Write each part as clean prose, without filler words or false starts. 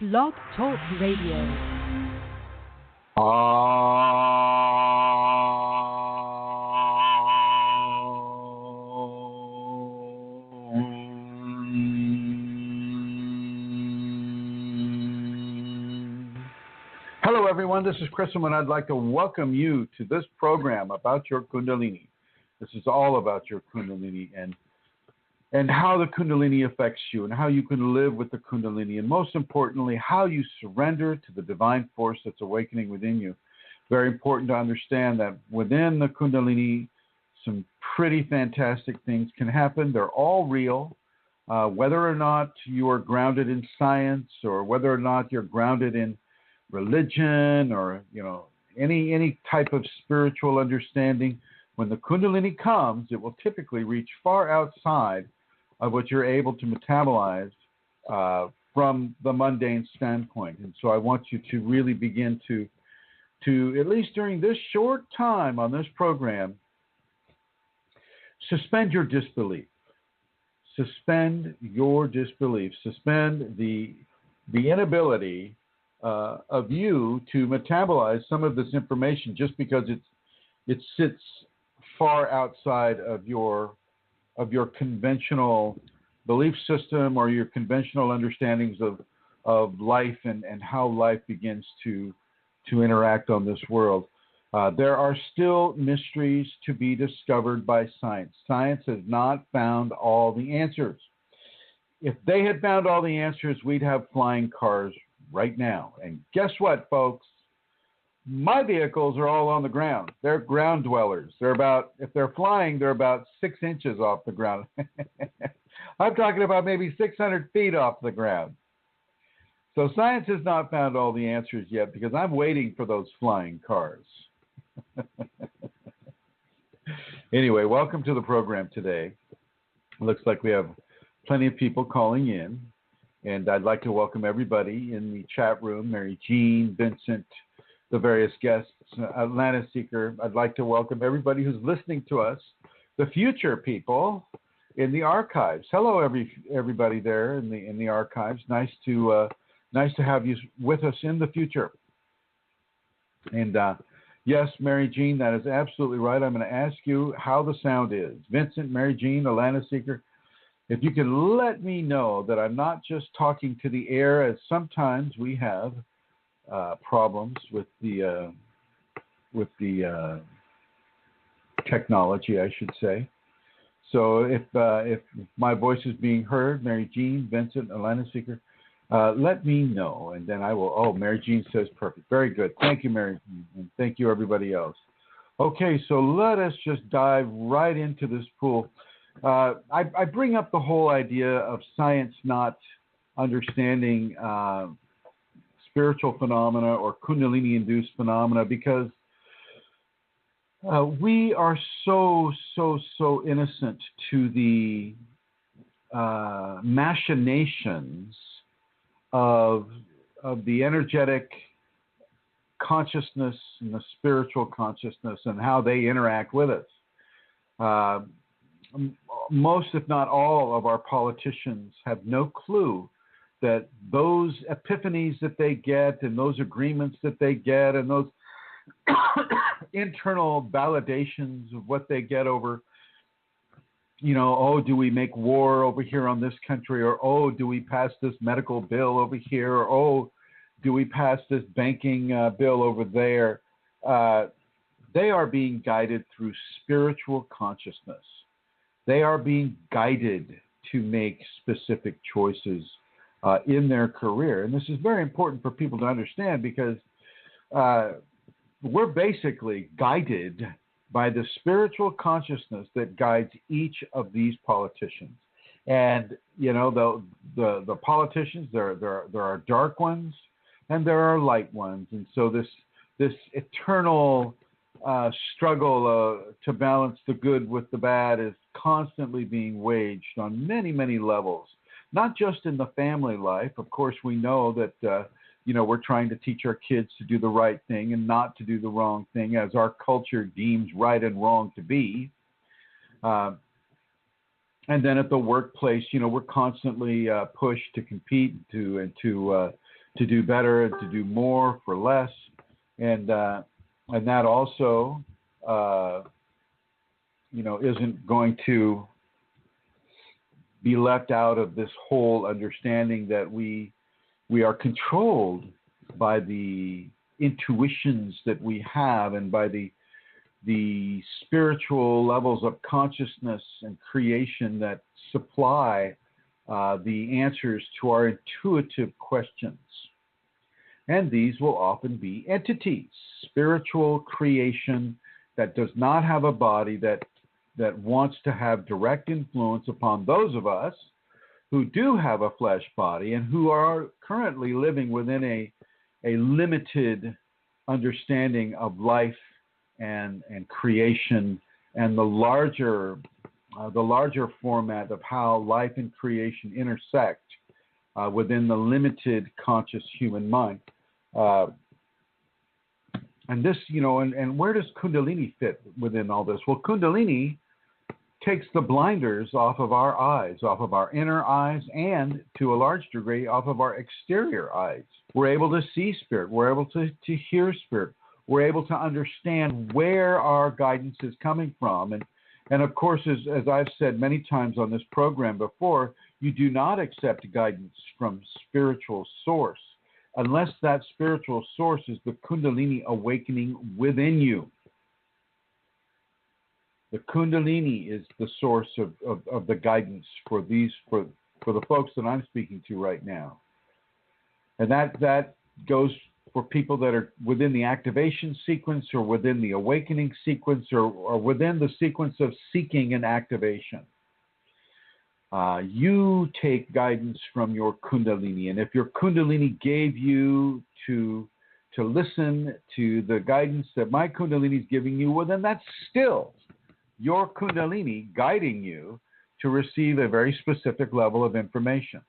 BlogTalk Radio. Hello, everyone. This is Chrism, and I'd like to welcome you to this program about your Kundalini. This is all about your Kundalini and how the Kundalini affects you and how you can live with the Kundalini, and most importantly, how you surrender to the divine force that's awakening within you. Very important to understand that within the Kundalini, some pretty fantastic things can happen. They're all real. Whether or not you are grounded in science or whether or not you're grounded in religion or, any type of spiritual understanding, when the Kundalini comes, it will typically reach far outside of what you're able to metabolize from the mundane standpoint. And so I want you to really begin to at least during this short time on this program, suspend your disbelief. Suspend your disbelief. Suspend the inability of you to metabolize some of this information just because it sits far outside of your conventional belief system or your conventional understandings of life and how life begins to interact on this world. There are still mysteries to be discovered by science. Science has not found all the answers. If they had found all the answers, we'd have flying cars right now. And guess what, folks? My vehicles are all on the ground. They're ground dwellers. If they're flying, they're about 6 inches off the ground. I'm talking about maybe 600 feet off the ground. So science has not found all the answers yet because I'm waiting for those flying cars. Anyway, welcome to the program today. It looks like we have plenty of people calling in. And I'd like to welcome everybody in the chat room, Mary Jean, Vincent, the various guests, Atlanta Seeker. I'd like to welcome everybody who's listening to us, the future people in the archives. Hello, everybody there in the archives. Nice to have you with us in the future. And yes, Mary Jean, that is absolutely right. I'm going to ask you how the sound is. Vincent, Mary Jean, Atlanta Seeker. If you can let me know that I'm not just talking to the air, as sometimes we have problems with the technology, I should say. So if my voice is being heard, Mary Jean, Vincent, Atlanta Seeker, let me know, and then I will. Oh, Mary Jean says perfect. Very good. Thank you, Mary Jean, and thank you, everybody else. Okay, so let us just dive right into this pool. I bring up the whole idea of science not understanding spiritual phenomena or Kundalini-induced phenomena because we are so innocent to the machinations of the energetic consciousness and the spiritual consciousness and how they interact with us. Most, if not all, of our politicians have no clue that those epiphanies that they get and those agreements that they get and those internal validations of what they get over, do we make war over here on this country, or, do we pass this medical bill over here, or, do we pass this banking bill over there? They are being guided through spiritual consciousness. They are being guided to make specific choices in their career. And this is very important for people to understand because we're basically guided by the spiritual consciousness that guides each of these politicians. And, the politicians, there are dark ones and there are light ones. And so this eternal struggle to balance the good with the bad is constantly being waged on many, many levels, not just in the family life. Of course, we know that, we're trying to teach our kids to do the right thing and not to do the wrong thing as our culture deems right and wrong to be. And then at the workplace, we're constantly pushed to compete and to to do better and to do more for less, and that also, isn't going to be left out of this whole understanding that we are controlled by the intuitions that we have and by the spiritual levels of consciousness and creation that supply the answers to our intuitive questions. And these will often be entities, spiritual creation that does not have a body, that wants to have direct influence upon those of us who do have a flesh body and who are currently living within a limited understanding of life and creation and the larger format of how life and creation intersect within the limited conscious human mind. And this, and where does Kundalini fit within all this? Well, Kundalini takes the blinders off of our eyes, off of our inner eyes, and to a large degree off of our exterior eyes. We're able to see spirit. We're able to hear spirit. We're able to understand where our guidance is coming from. And of course, as I've said many times on this program before, you do not accept guidance from spiritual source unless that spiritual source is the Kundalini awakening within you. The Kundalini is the source of the guidance for the folks that I'm speaking to right now. And that goes for people that are within the activation sequence or within the awakening sequence or within the sequence of seeking an activation. You take guidance from your Kundalini. And if your Kundalini gave you to listen to the guidance that my Kundalini is giving you, well, then that's still your Kundalini guiding you to receive a very specific level of information.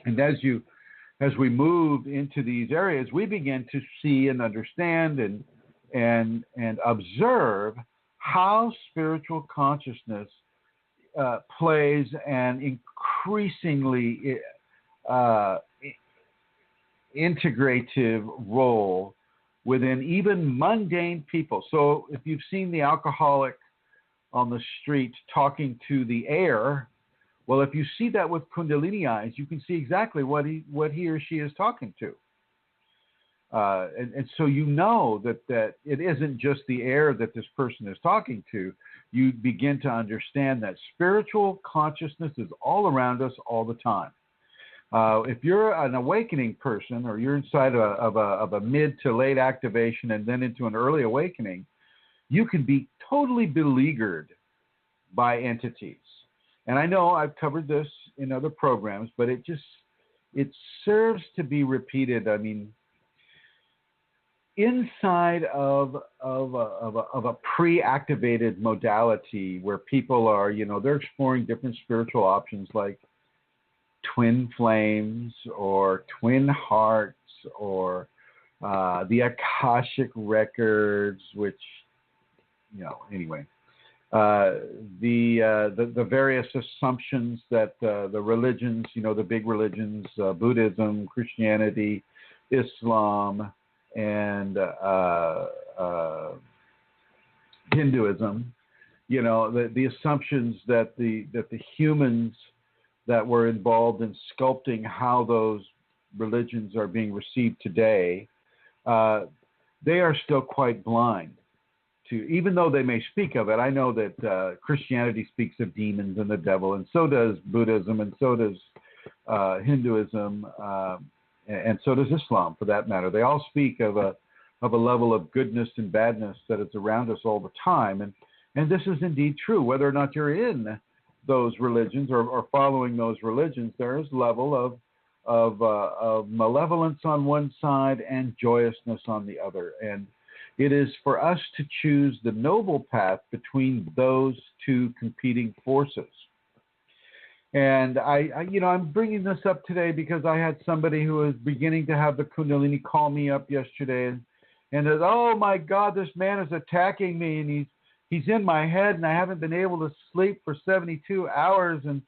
And as we move into these areas, we begin to see and understand and observe how spiritual consciousness plays an increasingly integrative role within even mundane people. So if you've seen the alcoholic on the street talking to the air, well, if you see that with Kundalini eyes, you can see exactly what he or she is talking to. And so you know that it isn't just the air that this person is talking to. You begin to understand that spiritual consciousness is all around us all the time. If you're an awakening person or you're inside of a mid to late activation and then into an early awakening, you can be totally beleaguered by entities. And I know I've covered this in other programs, but it serves to be repeated. I mean, inside of a pre-activated modality where people are, they're exploring different spiritual options like twin flames or twin hearts or the Akashic records, which, anyway. The various assumptions that the religions, the big religions, Buddhism, Christianity, Islam, and Hinduism, the assumptions that the humans that were involved in sculpting how those religions are being received today, they are still quite blind. Even though they may speak of it, I know that Christianity speaks of demons and the devil, and so does Buddhism, and so does Hinduism, and so does Islam, for that matter. They all speak of a level of goodness and badness that is around us all the time, and this is indeed true. Whether or not you're in those religions or following those religions, there is a level of malevolence on one side and joyousness on the other, and it is for us to choose the noble path between those two competing forces. And I'm bringing this up today because I had somebody who was beginning to have the Kundalini call me up yesterday and says, "Oh my God, this man is attacking me and he's in my head and I haven't been able to sleep for 72 hours and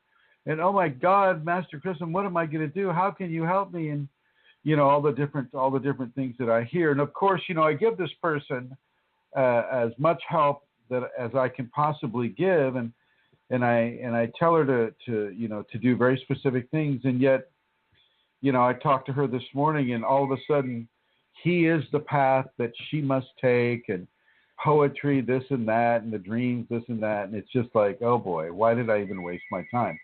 oh my God, Master Chrism, what am I going to do? How can you help me?" all the different things that I hear. And of course, I give this person as much help as I can possibly give, and I tell her to do very specific things, and yet, I talked to her this morning, and all of a sudden, he is the path that she must take, and poetry, this and that, and the dreams, this and that, and it's just like, oh boy, why did I even waste my time?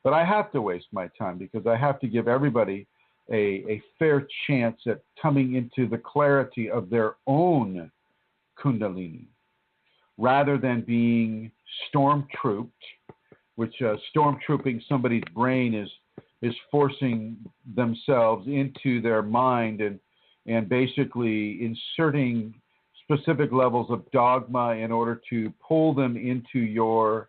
But I have to waste my time because I have to give everybody a fair chance at coming into the clarity of their own Kundalini, rather than being stormtrooped, which stormtrooping somebody's brain is forcing themselves into their mind and basically inserting specific levels of dogma in order to pull them into your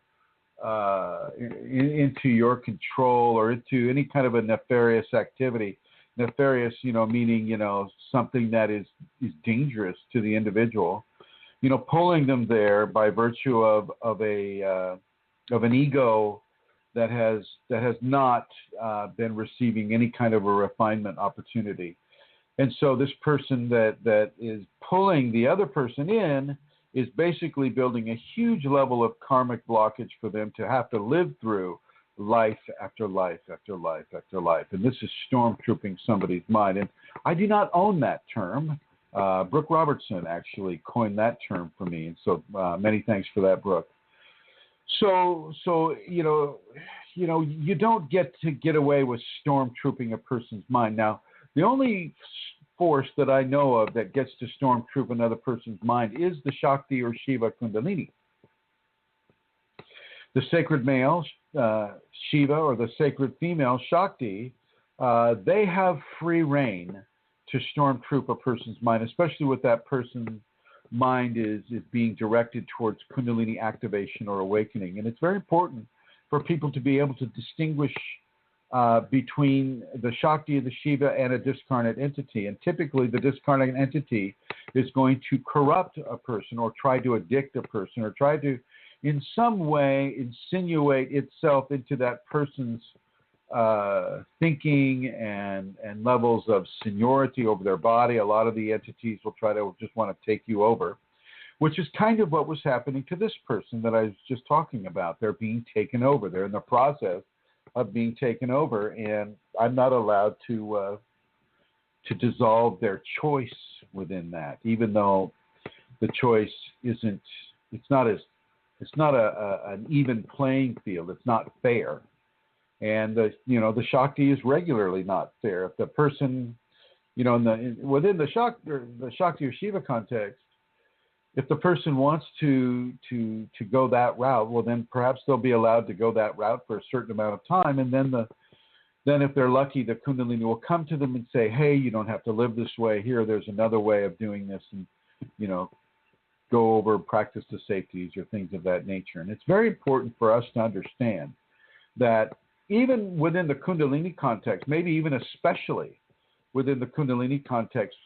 control or into any kind of a nefarious activity. Nefarious, meaning something that is dangerous to the individual. Pulling them there by virtue of an ego that has not been receiving any kind of a refinement opportunity. And so this person that is pulling the other person in is basically building a huge level of karmic blockage for them to have to live through life after life after life after life. And this is stormtrooping somebody's mind. And I do not own that term. Brooke Robertson actually coined that term for me. And so many thanks for that, Brooke. So you don't get away with stormtrooping a person's mind. Now, the only force that I know of that gets to stormtroop another person's mind is the Shakti or Shiva Kundalini. The sacred male, Shiva, or the sacred female, Shakti, they have free reign to stormtroop a person's mind, especially with that person's mind is being directed towards Kundalini activation or awakening. And it's very important for people to be able to distinguish between the Shakti, the Shiva, and a discarnate entity. And typically the discarnate entity is going to corrupt a person or try to addict a person or try to in some way insinuate itself into that person's thinking and levels of seniority over their body. A lot of the entities will try to just want to take you over, which is kind of what was happening to this person that I was just talking about. They're being taken over. They're in the process of being taken over, and I'm not allowed to dissolve their choice within that, even though the choice isn't. It's not an even playing field. It's not fair. And the Shakti is regularly not fair. If the person, within the Shakti or Shiva context, if the person wants to go that route, well, then perhaps they'll be allowed to go that route for a certain amount of time, and then if they're lucky, the Kundalini will come to them and say, "Hey, you don't have to live this way. Here, there's another way of doing this," and go over and practice the safeties or things of that nature. And it's very important for us to understand that even within the Kundalini context, maybe even especially within the Kundalini context,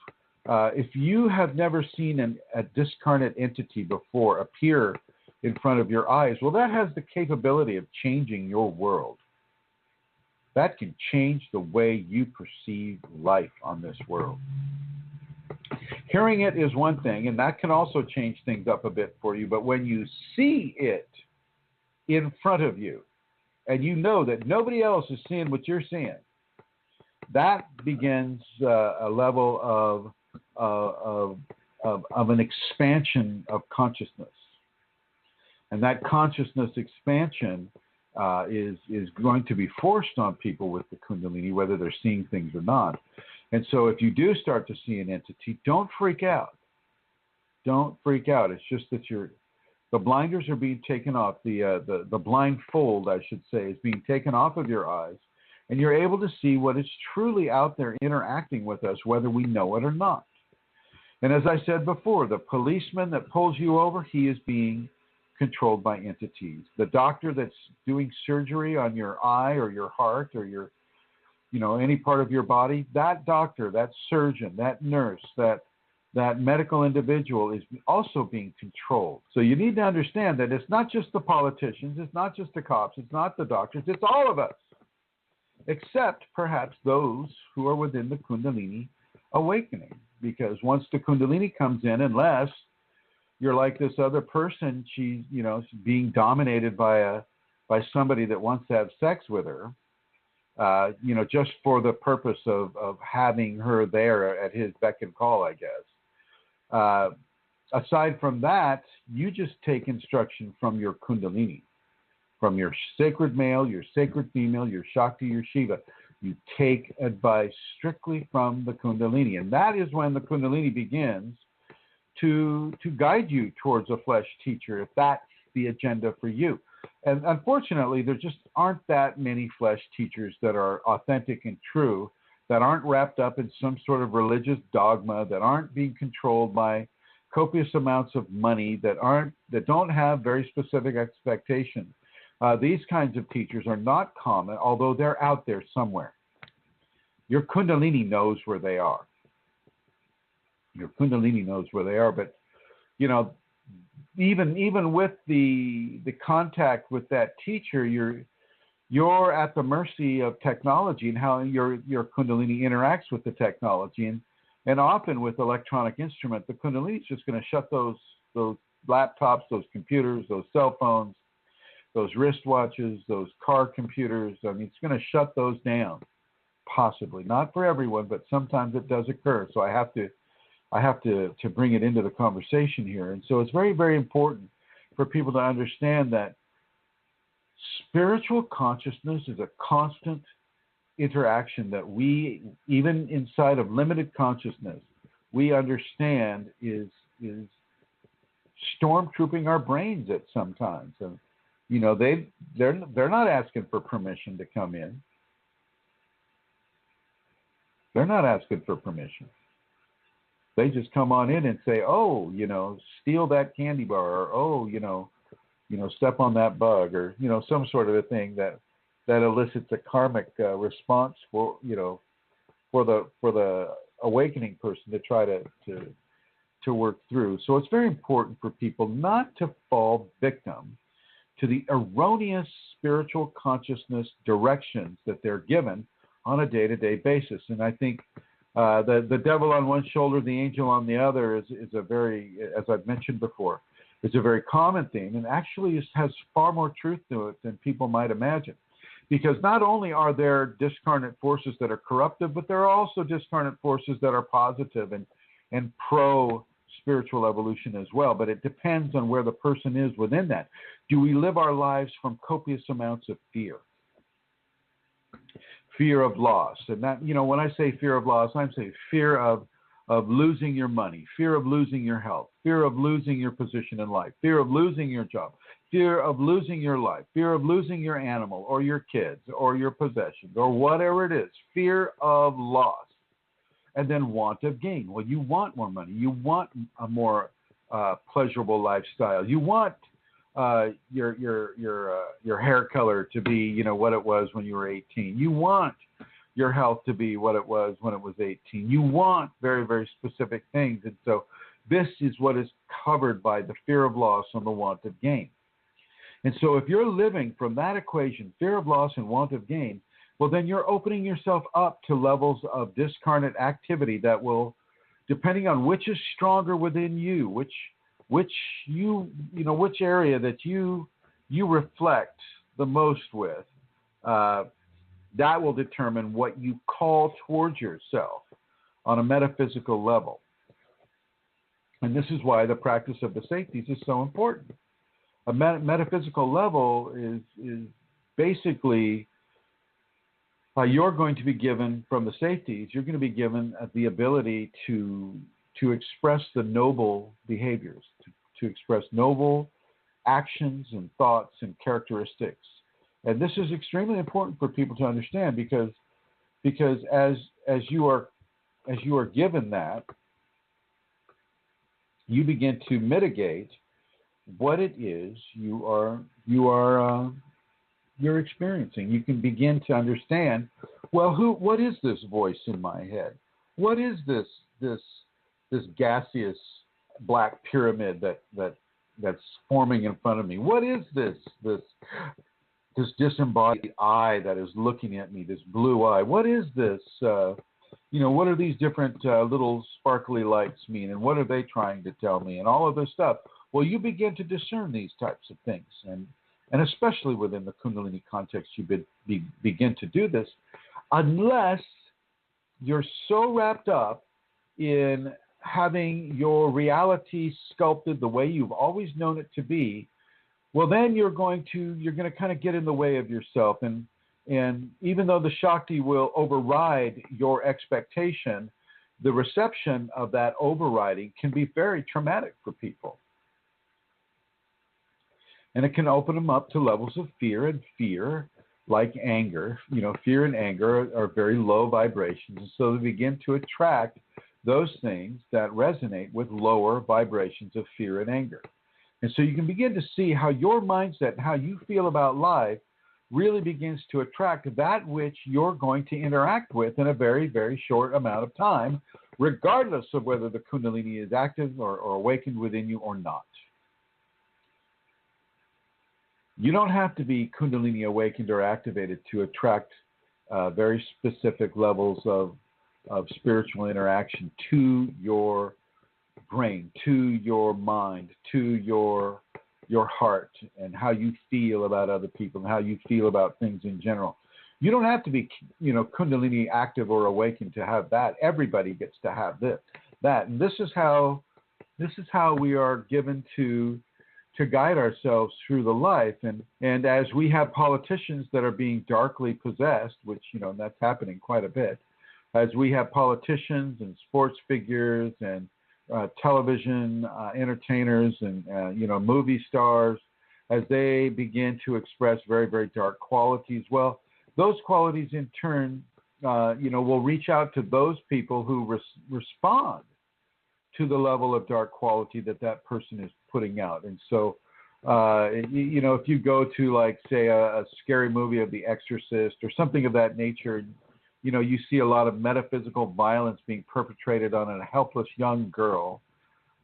if you have never seen a discarnate entity before appear in front of your eyes, well, that has the capability of changing your world. That can change the way you perceive life on this world. Hearing it is one thing, and that can also change things up a bit for you, but when you see it in front of you, and you know that nobody else is seeing what you're seeing, that begins a level of an expansion of consciousness. And that consciousness expansion is going to be forced on people with the Kundalini, whether they're seeing things or not. And so if you do start to see an entity, don't freak out. Don't freak out. It's just that the blinders are being taken off. The blindfold, I should say, is being taken off of your eyes. And you're able to see what is truly out there interacting with us, whether we know it or not. And as I said before, the policeman that pulls you over, he is being controlled by entities. The doctor that's doing surgery on your eye or your heart or your, any part of your body, that doctor, that surgeon, that nurse, that medical individual is also being controlled. So you need to understand that it's not just the politicians, it's not just the cops, it's not the doctors, it's all of us. except perhaps those who are within the Kundalini awakening. Because once the Kundalini comes in, unless you're like this other person, she's being dominated by somebody that wants to have sex with her, just for the purpose of having her there at his beck and call, I guess. Aside from that, you just take instruction from your Kundalini, from your sacred male, your sacred female, your Shakti, your Shiva. You take advice strictly from the Kundalini. And that is when the Kundalini begins to guide you towards a flesh teacher, if that's the agenda for you. And unfortunately, there just aren't that many flesh teachers that are authentic and true, that aren't wrapped up in some sort of religious dogma, that aren't being controlled by copious amounts of money, that don't have very specific expectations. These kinds of teachers are not common, although they're out there somewhere. Your Kundalini knows where they are. Your Kundalini knows where they are, but even with the contact with that teacher, you're at the mercy of technology and how your Kundalini interacts with the technology, and often with electronic instruments, the Kundalini is just going to shut those laptops, those computers, those cell phones, those wristwatches, those car computers. I mean, it's going to shut those down, possibly. Not for everyone, but sometimes it does occur. So I have to bring it into the conversation here. And so it's very, very important for people to understand that spiritual consciousness is a constant interaction that we, even inside of limited consciousness, we understand is stormtrooping our brains at sometimes. And they're not asking for permission to come in. They're not asking for permission. They just come on in and say, oh, steal that candy bar, or oh, step on that bug, or some sort of a thing that elicits a karmic response for the awakening person to try to work through. So it's very important for people not to fall victim to the erroneous spiritual consciousness directions that they're given on a day-to-day basis. And I think the devil on one shoulder, the angel on the other is a very, as I've mentioned before, is a very common theme, and actually has far more truth to it than people might imagine. Because not only are there discarnate forces that are corruptive, but there are also discarnate forces that are positive and pro-spiritual evolution as well. But it depends on where the person is within that. Do we live our lives from copious amounts of fear? Fear of loss. And that, when I say fear of loss, I'm saying fear of losing your money, fear of losing your health, fear of losing your position in life, fear of losing your job, fear of losing your life, fear of losing your animal or your kids or your possessions or whatever it is, fear of loss. And then want of gain. Well, you want more money. You want a more pleasurable lifestyle. You want your hair color to be, what it was when you were 18. You want your health to be what it was when it was 18. You want very, very specific things. And so this is what is covered by the fear of loss and the want of gain. And so if you're living from that equation, fear of loss and want of gain, well, then you're opening yourself up to levels of discarnate activity that will, depending on which is stronger within you, which area that you reflect the most with, that will determine what you call towards yourself on a metaphysical level. And this is why the practice of the safeties is so important. A metaphysical level is basically you're going to be given from the safeties, you're going to be given the ability to express the noble behaviors, to express noble actions and thoughts and characteristics. And this is extremely important for people to understand because as you are given that, you begin to mitigate what it is you're experiencing. You can begin to understand, well, what is this voice in my head? What is this gaseous black pyramid that's forming in front of me? What is this this disembodied eye that is looking at me, this blue eye. What is this? What are these different little sparkly lights mean, and what are they trying to tell me, and all of this stuff? Well, you begin to discern these types of things, and especially within the Kundalini context, you begin to do this, unless you're so wrapped up in having your reality sculpted the way you've always known it to be. Well, then you're going to kind of get in the way of yourself, and even though the Shakti will override your expectation, the reception of that overriding can be very traumatic for people. And it can open them up to levels of fear, and fear, like anger, fear and anger are very low vibrations. And so they begin to attract those things that resonate with lower vibrations of fear and anger. And so you can begin to see how your mindset and how you feel about life really begins to attract that which you're going to interact with in a very, very short amount of time, regardless of whether the Kundalini is active or awakened within you or not. You don't have to be Kundalini awakened or activated to attract very specific levels of spiritual interaction to your brain, to your mind, to your heart, and how you feel about other people and how you feel about things in general. You don't have to be, Kundalini active or awakened to have that. Everybody gets to have that. And this is how we are given to guide ourselves through the life. And as we have politicians that are being darkly possessed, which, that's happening quite a bit, as we have politicians and sports figures and television entertainers and, movie stars, as they begin to express very, very dark qualities, well, those qualities in turn, will reach out to those people who respond to the level of dark quality that person is putting out. And so, if you go to, like, say, a scary movie of The Exorcist or something of that nature, you see a lot of metaphysical violence being perpetrated on a helpless young girl,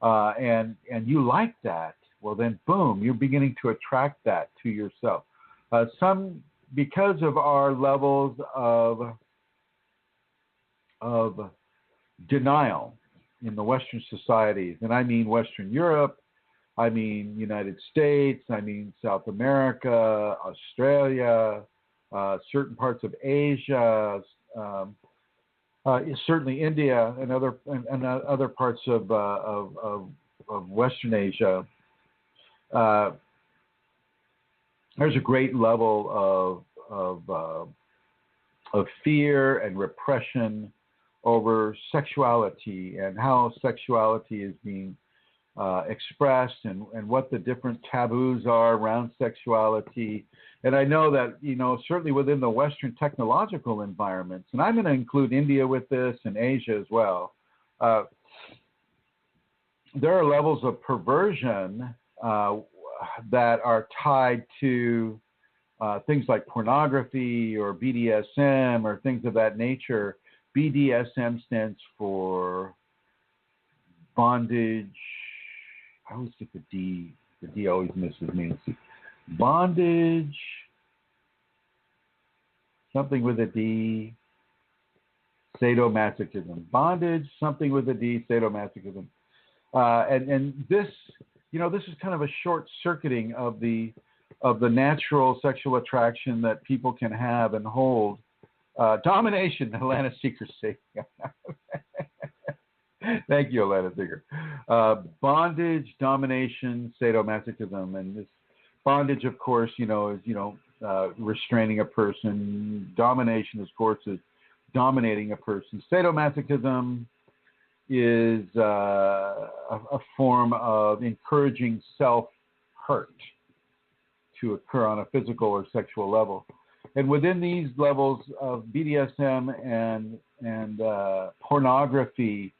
and you like that. Well, then, boom, you're beginning to attract that to yourself. Because of our levels of denial in the Western societies, and I mean Western Europe, I mean United States, I mean South America, Australia, certain parts of Asia, certainly India and other parts of Western Asia. There's a great level of fear and repression over sexuality and how sexuality is being expressed and what the different taboos are around sexuality. And I know that, certainly within the Western technological environments, and I'm going to include India with this and Asia as well, there are levels of perversion that are tied to things like pornography or BDSM or things of that nature. BDSM stands for bondage. I always get the D. The D always misses me. Bondage, something with a D, sadomasochism. Bondage, something with a D, sadomasochism. And this, this is kind of a short circuiting of the natural sexual attraction that people can have and hold. Domination, Atlanta secrecy. Thank you, Atlanta Seeker. Bondage, domination, sadomasochism, and this bondage, of course, is restraining a person. Domination, of course, is dominating a person. Sadomasochism is a form of encouraging self-hurt to occur on a physical or sexual level. And within these levels of BDSM and pornography,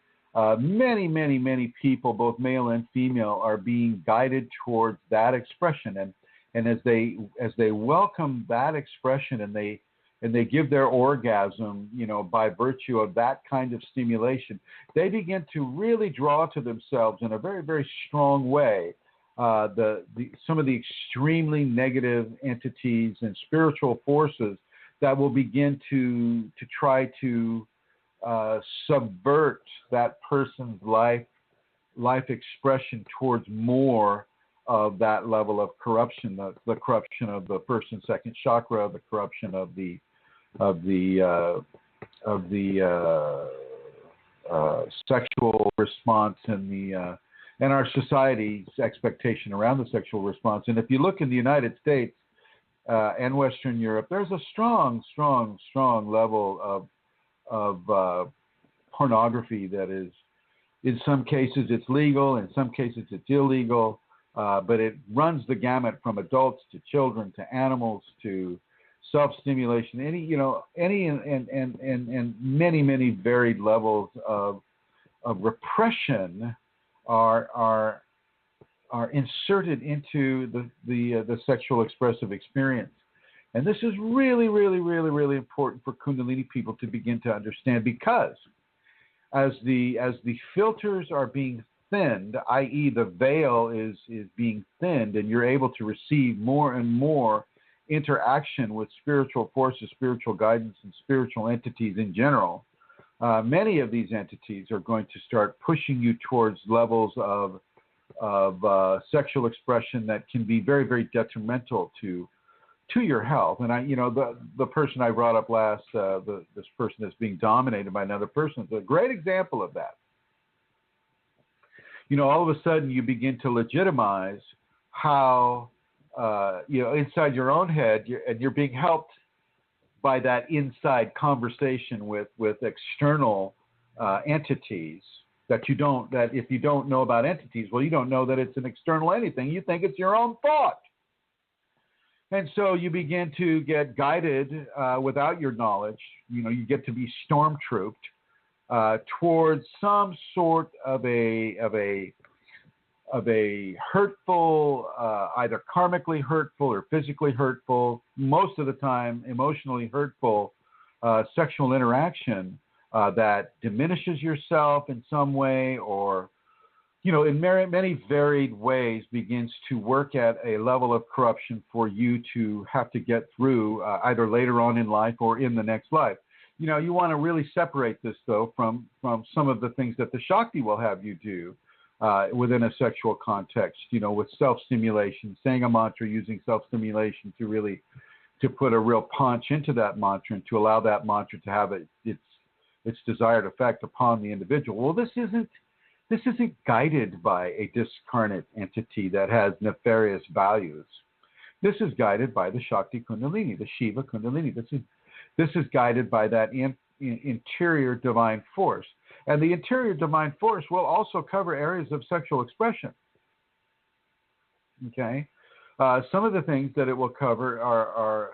many, many, many people, both male and female, are being guided towards that expression. And as they welcome that expression and they give their orgasm, by virtue of that kind of stimulation, they begin to really draw to themselves in a very, very strong way some of the extremely negative entities and spiritual forces that will begin to try to subvert that person's life expression towards more of that level of corruption, the corruption of the first and second chakra, the corruption of the sexual response and our society's expectation around the sexual response. And if you look in the United States and Western Europe, there's a strong level of pornography that is, in some cases it's legal, in some cases it's illegal, but it runs the gamut from adults to children to animals to self-stimulation, any and many varied levels of repression are inserted into the sexual expressive experience. And this is really important for Kundalini people to begin to understand, because as the filters are being thinned, i.e. the veil is being thinned, and you're able to receive more and more interaction with spiritual forces, spiritual guidance, and spiritual entities in general, many of these entities are going to start pushing you towards levels of sexual expression that can be very detrimental to your health. And the person I brought up last, this person that's being dominated by another person, is a great example of that. All of a sudden you begin to legitimize how inside your own head, you're being helped by that inside conversation with external entities that if you don't know about entities, well, you don't know that it's an external anything. You think it's your own thought. And so you begin to get guided without your knowledge. You get to be stormtrooped towards some sort of a hurtful, either karmically hurtful or physically hurtful, most of the time emotionally hurtful sexual interaction that diminishes yourself in some way, or in many varied ways begins to work at a level of corruption for you to have to get through either later on in life or in the next life. You want to really separate this, though, from some of the things that the Shakti will have you do within a sexual context, with self-stimulation, saying a mantra, using self-stimulation to put a real punch into that mantra and to allow that mantra to have its desired effect upon the individual. Well, this isn't guided by a discarnate entity that has nefarious values. This is guided by the Shakti Kundalini, the Shiva Kundalini. This is guided by that interior divine force. And the interior divine force will also cover areas of sexual expression. Okay? Some of the things that it will cover are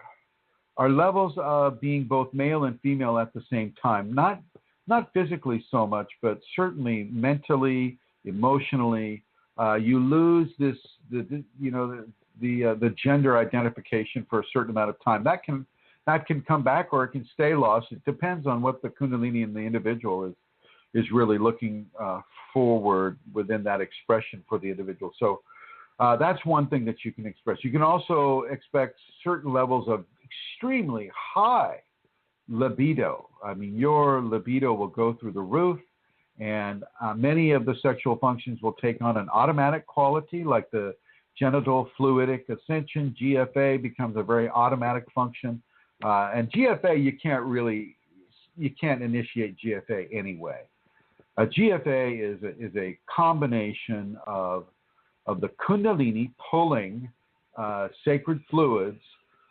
levels of being both male and female at the same time. Not physically so much, but certainly mentally, emotionally. You lose the gender identification for a certain amount of time. That can come back, or it can stay lost. It depends on what the Kundalini in the individual is really looking forward within that expression for the individual. So that's one thing that you can express. You can also expect certain levels of extremely high libido. I mean, your libido will go through the roof, and many of the sexual functions will take on an automatic quality, like the genital fluidic ascension. GFA becomes a very automatic function. And GFA, you can't initiate GFA anyway. GFA is a combination of the Kundalini pulling sacred fluids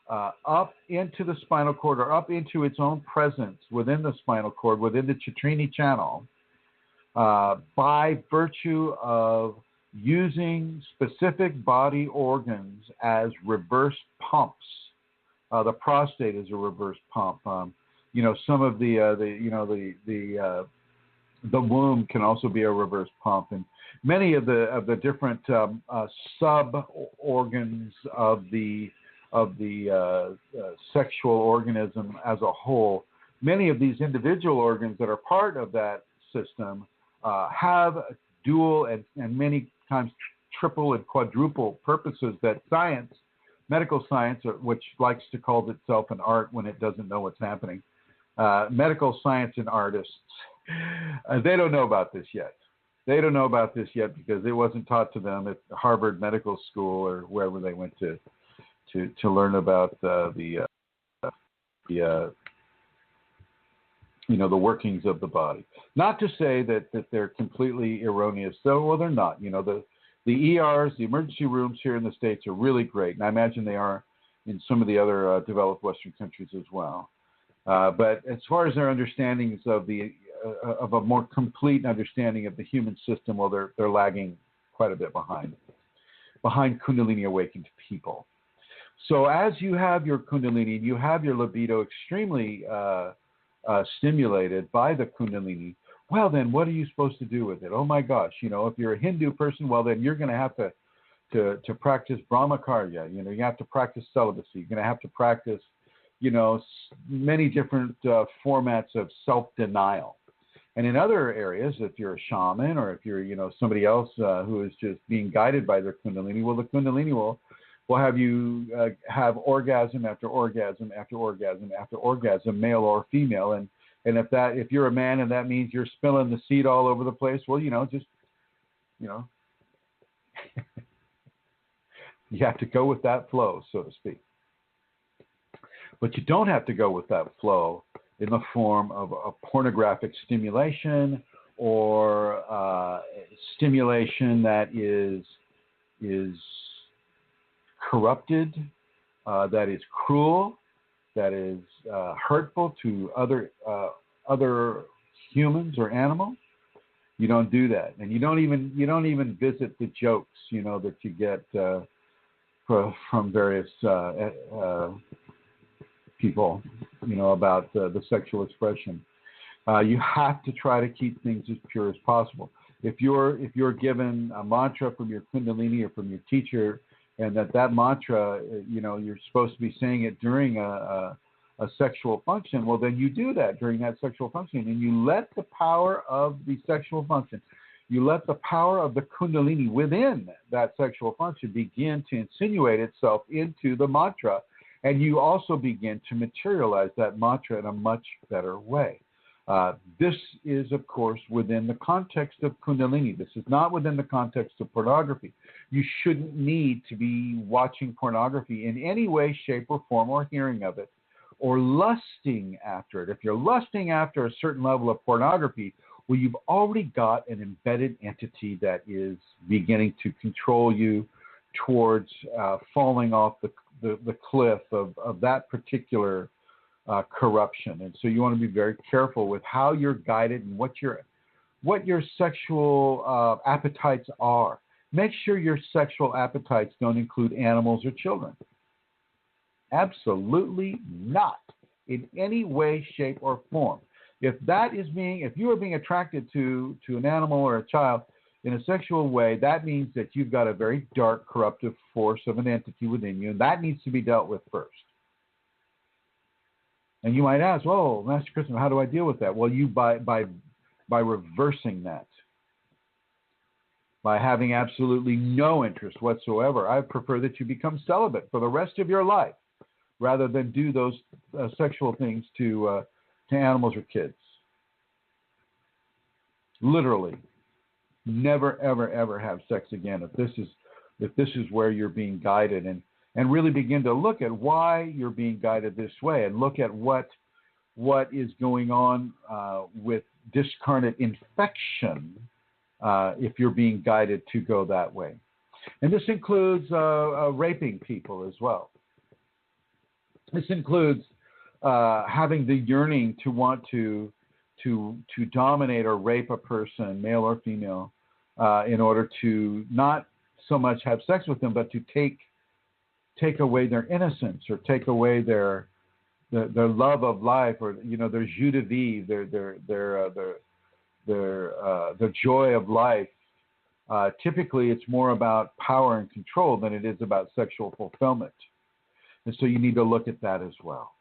up into the spinal cord, or up into its own presence within the spinal cord, within the Chitrini channel, by virtue of using specific body organs as reverse pumps. The prostate is a reverse pump. Some of the womb can also be a reverse pump, and many of the different sub organs of the sexual organism as a whole. Many of these individual organs that are part of that system have dual and many times triple and quadruple purposes that science, medical science, which likes to call itself an art when it doesn't know what's happening, medical science and artists, they don't know about this yet. They don't know about this yet because it wasn't taught to them at Harvard Medical School or wherever they went to learn about the workings of the body. Not to say that they're completely erroneous, though. Well, they're not. The ERs, the emergency rooms here in the States are really great, and I imagine they are in some of the other developed Western countries as well. But as far as their understandings of a more complete understanding of the human system, well, they're lagging quite a bit behind Kundalini awakened people. So as you have your Kundalini, you have your libido extremely stimulated by the Kundalini, well, then what are you supposed to do with it? Oh, my gosh. If you're a Hindu person, well, then you're going to have to practice brahmacharya. You have to practice celibacy. You're going to have to practice, many different formats of self-denial. And in other areas, if you're a shaman or if you're, somebody else who is just being guided by their Kundalini, well, the Kundalini will have you have orgasm after orgasm after orgasm after orgasm, male or female. And if you're a man and that means you're spilling the seed all over the place, well, you have to go with that flow, so to speak. But you don't have to go with that flow in the form of a pornographic stimulation or stimulation that is corrupted, that is cruel, that is hurtful to other humans or animals. You don't do that, and you don't even visit the jokes that you get from various people about the sexual expression. You have to try to keep things as pure as possible. If you're given a mantra from your Kundalini or from your teacher, and that mantra, you're supposed to be saying it during a sexual function, well, then you do that during that sexual function, and you let the power of the sexual function, you let the power of the Kundalini within that sexual function begin to insinuate itself into the mantra, and you also begin to materialize that mantra in a much better way. This is, of course, within the context of Kundalini. This is not within the context of pornography. You shouldn't need to be watching pornography in any way, shape, or form, or hearing of it, or lusting after it. If you're lusting after a certain level of pornography, well, you've already got an embedded entity that is beginning to control you towards falling off the cliff of that particular corruption. And so you want to be very careful with how you're guided and what your sexual appetites are. Make sure your sexual appetites don't include animals or children. Absolutely not, in any way, shape, or form. If you are being attracted to an animal or a child in a sexual way, that means that you've got a very dark, corruptive force of an entity within you, and that needs to be dealt with first. And you might ask, well, Master Chrism, how do I deal with that? Well, you by reversing that, by having absolutely no interest whatsoever. I prefer that you become celibate for the rest of your life, rather than do those sexual things to animals or kids. Literally, never, ever, ever have sex again if this is where you're being guided, and really begin to look at why you're being guided this way, and look at what is going on with discarnate infection if you're being guided to go that way. And this includes raping people as well. This includes having the yearning to want to dominate or rape a person, male or female, in order to not so much have sex with them, but to take away their innocence, or take away their love of life, or their jus de vivre, their joy of life. Typically, it's more about power and control than it is about sexual fulfillment. And so you need to look at that as well.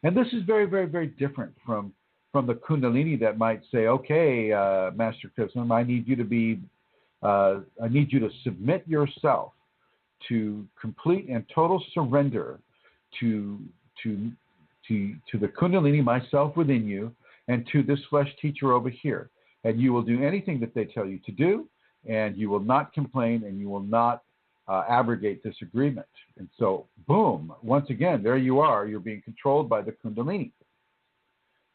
And this is very, very, very different from the Kundalini that might say, okay, Master Chrism, I need you to be I need you to submit yourself to complete and total surrender to the Kundalini, myself within you, and to this flesh teacher over here. And you will do anything that they tell you to do, and you will not complain, and you will not abrogate this agreement. And so, boom, once again, there you are. You're being controlled by the Kundalini.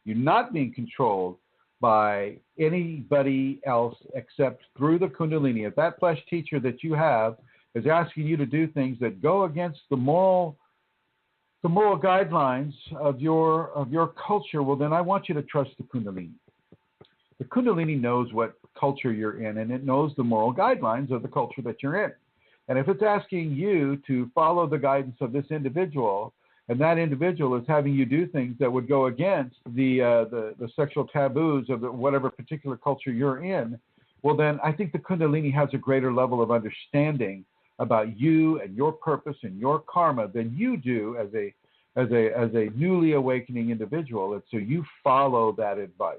You're not being controlled by anybody else except through the Kundalini. If that flesh teacher that you have is asking you to do things that go against the moral guidelines of your culture, well, then I want you to trust the Kundalini. The Kundalini knows what culture you're in, and it knows the moral guidelines of the culture that you're in. And if it's asking you to follow the guidance of this individual, and that individual is having you do things that would go against the sexual taboos of whatever particular culture you're in, well, then I think the Kundalini has a greater level of understanding about you and your purpose and your karma than you do as a newly awakening individual. And so you follow that advice.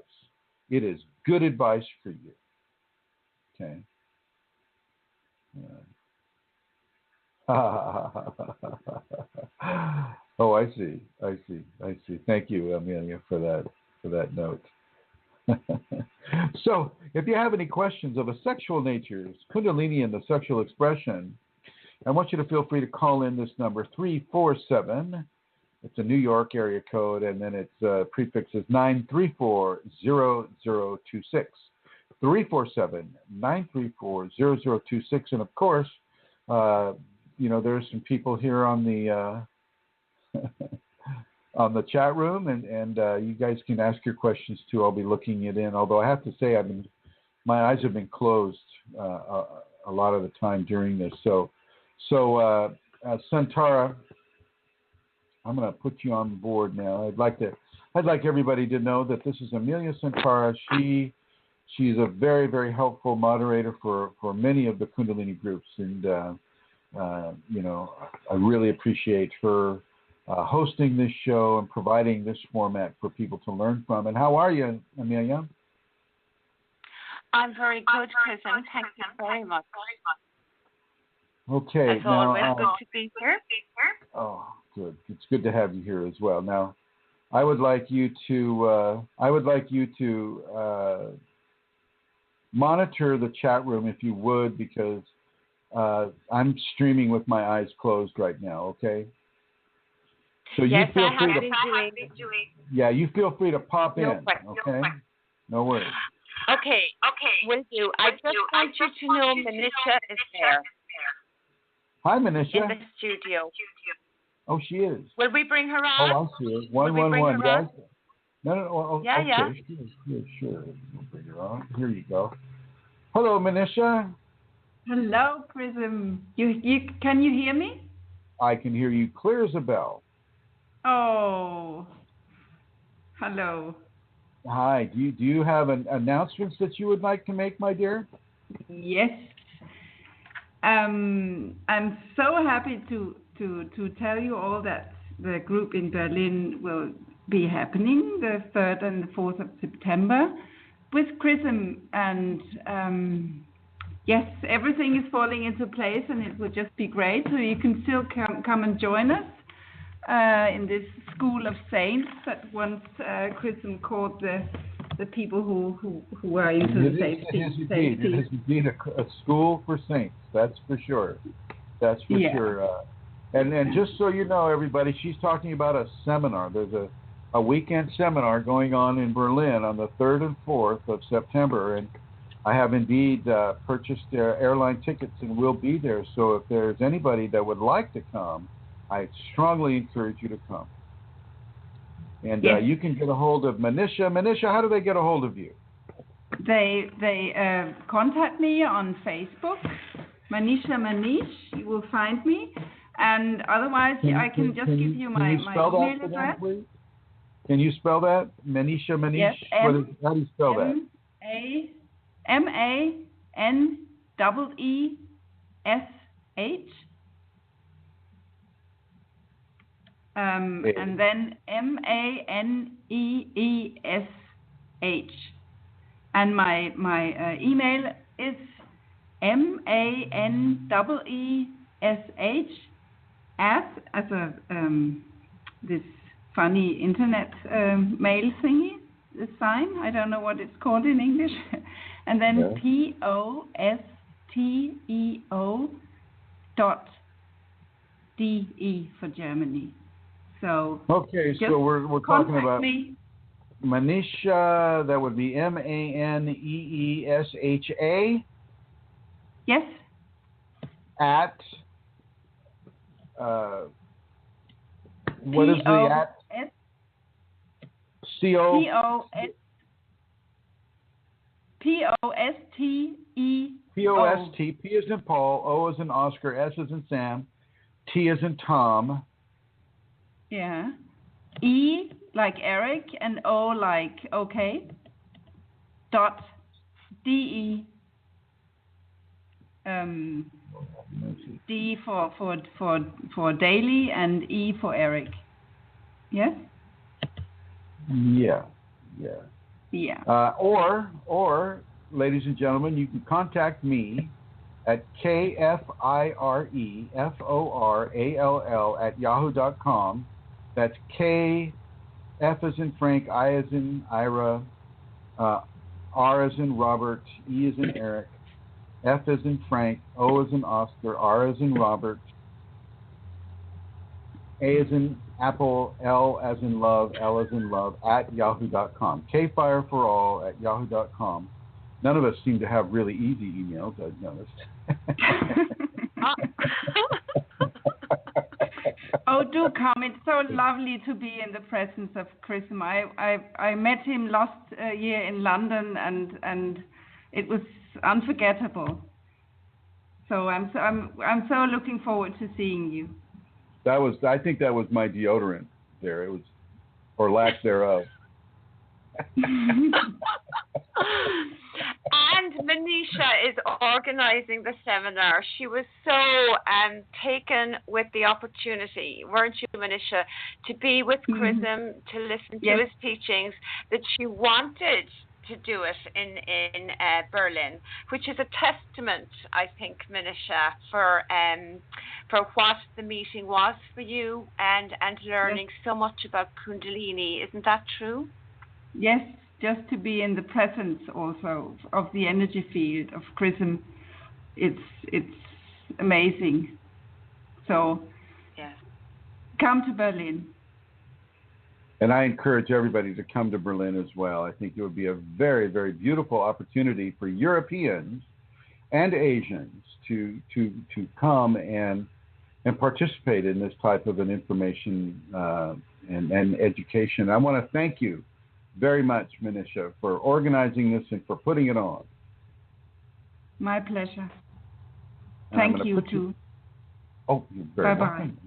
It is good advice for you. Okay. Oh, I see. Thank you, Amelia, for that note. So, if you have any questions of a sexual nature, Kundalini and the sexual expression, I want you to feel free to call in this number, 347. It's a New York area code, and then its prefix is 934-0026. 347-934-0026. And of course, there's some people here on the on the chat room, and you guys can ask your questions too. I'll be looking it in. Although I have to say, my eyes have been closed a lot of the time during this. So Santara, I'm going to put you on board now. I'd like everybody to know that this is Amelia Santara. She's a very, very helpful moderator for many of the Kundalini groups, and I really appreciate her hosting this show and providing this format for people to learn from. And how are you, Amelia? I'm very good, Chrism. Thank you very much. Okay. It's always good to be here. Oh, good. It's good to have you here as well. Now, I would like you to monitor the chat room if you would, because I'm streaming with my eyes closed right now. Okay. So yes, you feel I free have to. been doing. Yeah, you feel free to pop in. Okay. No worries. Okay. Will do. I just want you to know Manisha is there. Hi, Manisha. In the studio. Oh, she is. Will we bring her on? Oh, I see her. 111, guys. No. Oh, yeah, okay. Yeah. Sure. We'll bring her on. Here you go. Hello, Manisha. Hello, Chrism. You can you hear me? I can hear you clear as a bell. Oh, hello. Hi. Do you have announcements that you would like to make, my dear? Yes. I'm so happy to tell you all that the group in Berlin will be happening the 3rd and the 4th of September with Chrism, and yes, everything is falling into place, and it would just be great. So you can still come and join us in this school of saints that once Chrism called the people who are into the safety. It is indeed a school for saints. That's for sure. That's for sure. And just so you know, everybody, she's talking about a seminar. There's a weekend seminar going on in Berlin on the 3rd and 4th of September, and I have indeed purchased their airline tickets and will be there. So if there's anybody that would like to come, I strongly encourage you to come. And you can get a hold of Manisha. Manisha, how do they get a hold of you? They contact me on Facebook, Manisha Manish. You will find me. And otherwise, I can just give you my email address. Please? Can you spell that? Manisha Manish? Yes. How do you spell that? MANEESH. And then MANEESH. And my email is MANEESH as a this funny internet mail thingy, the sign. I don't know what it's called in English. And then POSTEO.DE for Germany. So okay, so we're talking about me. Manisha. That would be MANEESHA. Yes. At what is the at? POST. P is in Paul, O is in Oscar, S is in Sam, T is in Tom. Yeah. E like Eric and O like okay. Dot DE. D for daily and E for Eric. Yes? Yeah. Or, ladies and gentlemen, you can contact me at KFIREFORALL @yahoo.com. That's F as in Frank, I as in Ira, R as in Robert, E as in Eric, F as in Frank, O as in Oscar, R as in Robert, A as in Apple, L as in love, L as in love, @yahoo.com. KFireForAll @yahoo.com. None of us seem to have really easy emails, I've noticed. Oh, do come. It's so lovely to be in the presence of Chrism. I met him last year in London, and it was unforgettable. So I'm so looking forward to seeing you. I think that was my deodorant there. It was, or lack thereof. And Manisha is organizing the seminar. She was so taken with the opportunity, weren't you, Manisha, to be with Chrism, to listen to his teachings, that she wanted to do it in Berlin, which is a testament, I think, Manisha, for what the meeting was for you and learning so much about Kundalini. Isn't that true? Yes, just to be in the presence also of the energy field of Chrism, it's amazing. So come to Berlin. And I encourage everybody to come to Berlin as well. I think it would be a very, very beautiful opportunity for Europeans and Asians to come and participate in this type of an information and education. I want to thank you very much, Manisha, for organizing this and for putting it on. My pleasure. Thank you, too. Oh, you're very welcome.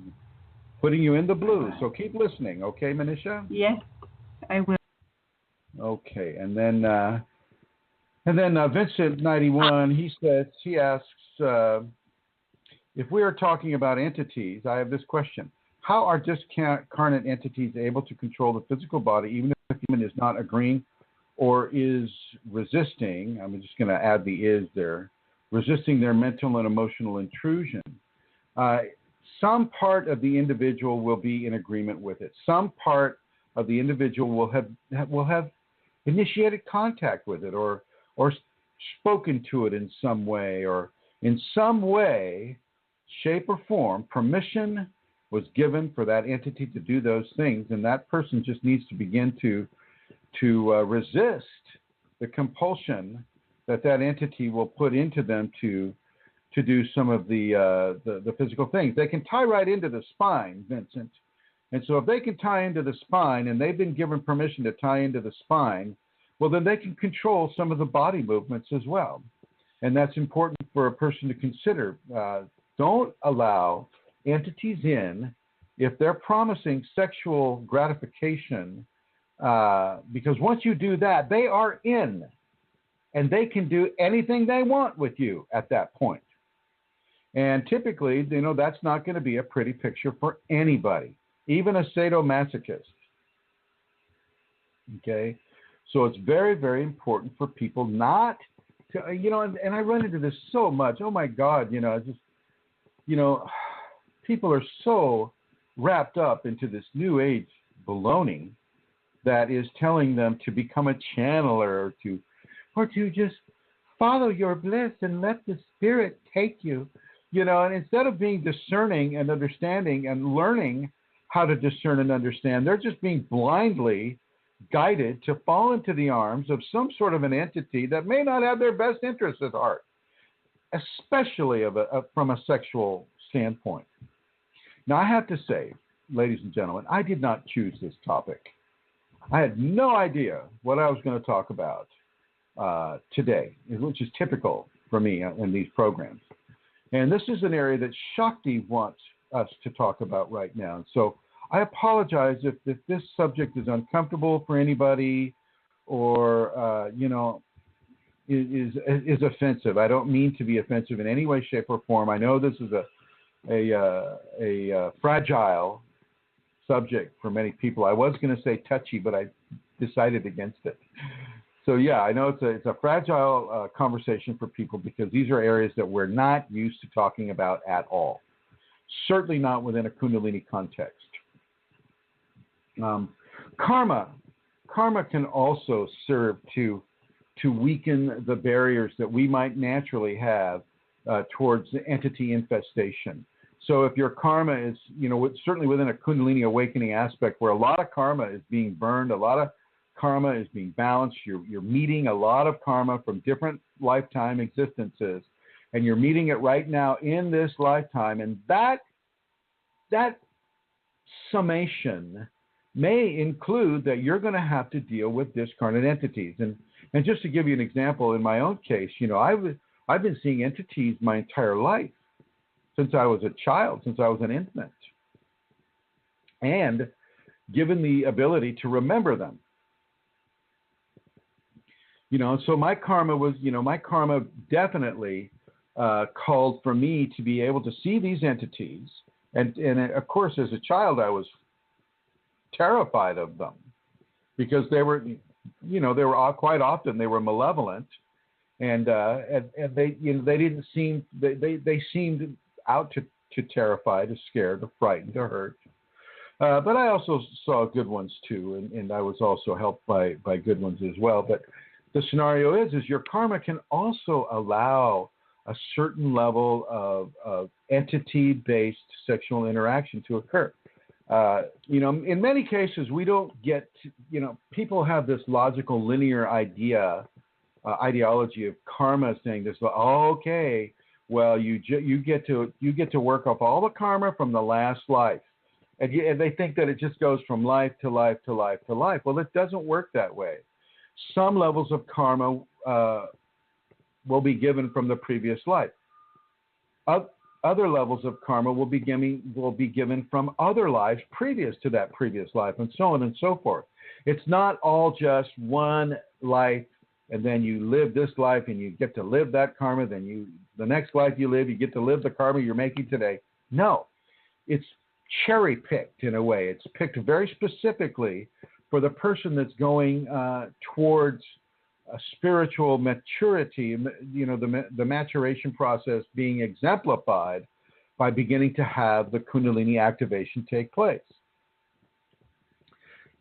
Putting you in the blue, so keep listening, okay, Manisha? Yes, I will. Okay, and then Vincent91, he asks, if we are talking about entities, I have this question: how are discarnate entities able to control the physical body, even if the human is not agreeing or is resisting? I'm just going to add the "is" there. Resisting their mental and emotional intrusion. Some part of the individual will be in agreement with it. Some part of the individual will have initiated contact with it, or spoken to it in some way, or in some way, shape, or form. Permission was given for that entity to do those things, and that person just needs to begin to resist the compulsion that entity will put into them to do some of the physical things. They can tie right into the spine, Vincent. And so if they can tie into the spine, and they've been given permission to tie into the spine, well, then they can control some of the body movements as well. And that's important for a person to consider. Don't allow entities in if they're promising sexual gratification, because once you do that, they are in, and they can do anything they want with you at that point. And typically, that's not going to be a pretty picture for anybody, even a sadomasochist. Okay? So it's very, very important for people not and I run into this so much. Oh my God, people are so wrapped up into this new age baloney that is telling them to become a channeler or to just follow your bliss and let the spirit take you, and instead of being discerning and understanding and learning how to discern and understand, they're just being blindly guided to fall into the arms of some sort of an entity that may not have their best interests at heart, especially from a sexual standpoint. Now, I have to say, ladies and gentlemen, I did not choose this topic. I had no idea what I was going to talk about today, which is typical for me in these programs. And this is an area that Shakti wants us to talk about right now. So I apologize if this subject is uncomfortable for anybody or, is offensive. I don't mean to be offensive in any way, shape, or form. I know this is a fragile subject for many people. I was going to say touchy, but I decided against it. So yeah, I know it's a fragile conversation for people because these are areas that we're not used to talking about at all. Certainly not within a Kundalini context. Karma can also serve to weaken the barriers that we might naturally have towards the entity infestation. So if your karma is, certainly within a Kundalini awakening aspect where a lot of karma is being burned, a lot of karma is being balanced, you're meeting a lot of karma from different lifetime existences, and you're meeting it right now in this lifetime, and that summation may include that you're going to have to deal with discarnate entities. And just to give you an example, in my own case, I've been seeing entities my entire life, since I was a child, since I was an infant, and given the ability to remember them. So my karma definitely called for me to be able to see these entities. And of course, as a child, I was terrified of them because they were quite often they were malevolent, and they didn't seem they seemed out to terrify, to scare, to frighten, to hurt. But I also saw good ones too, and I was also helped by good ones as well. But the scenario is your karma can also allow a certain level of entity-based sexual interaction to occur. In many cases, we don't get, people have this logical, linear ideology of karma, saying this, okay, well, you get to work off all the karma from the last life, and they think that it just goes from life to life to life to life. Well, it doesn't work that way. Some levels of karma will be given from the previous life. Other levels of karma will be given from other lives previous to that previous life, and so on and so forth. It's not all just one life, and then you live this life, and you get to live that karma. Then the next life you live, you get to live the karma you're making today. No, it's cherry picked in a way. It's picked very specifically for the person that's going towards a spiritual maturity, the maturation process being exemplified by beginning to have the Kundalini activation take place.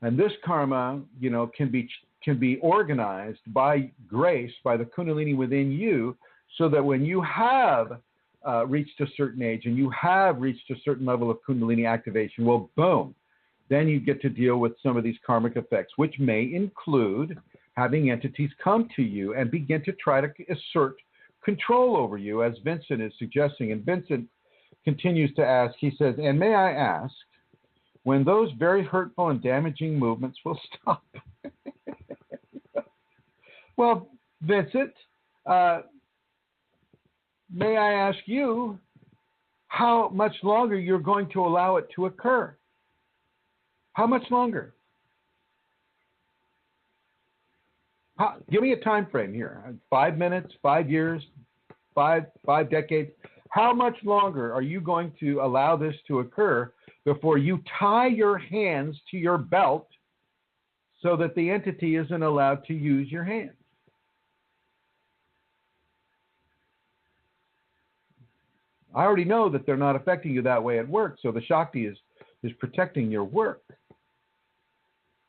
And this karma, can be organized by grace, by the Kundalini within you, so that when you have reached a certain age and you have reached a certain level of Kundalini activation, well, boom, then you get to deal with some of these karmic effects, which may include having entities come to you and begin to try to assert control over you, as Vincent is suggesting. And Vincent continues to ask, he says, and may I ask, when those very hurtful and damaging movements will stop? Well, Vincent, may I ask you how much longer you're going to allow it to occur? How much longer? Give me a time frame here. 5 minutes, 5 years, five decades. How much longer are you going to allow this to occur before you tie your hands to your belt so that the entity isn't allowed to use your hands? I already know that they're not affecting you that way at work, so the Shakti is protecting your work.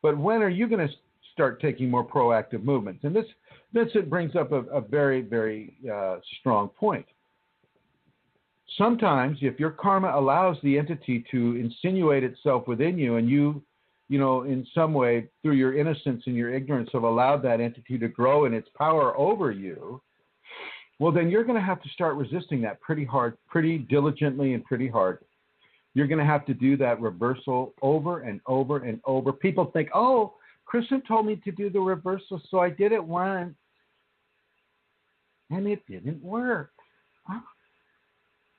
But when are you going to start taking more proactive movements? And Vincent brings up a very, very strong point. Sometimes if your karma allows the entity to insinuate itself within you, and you in some way, through your innocence and your ignorance, have allowed that entity to grow in its power over you, well, then you're going to have to start resisting that pretty hard, pretty diligently and pretty hard. You're going to have to do that reversal over and over and over. People think, oh, Chrism told me to do the reversal, so I did it once, and it didn't work.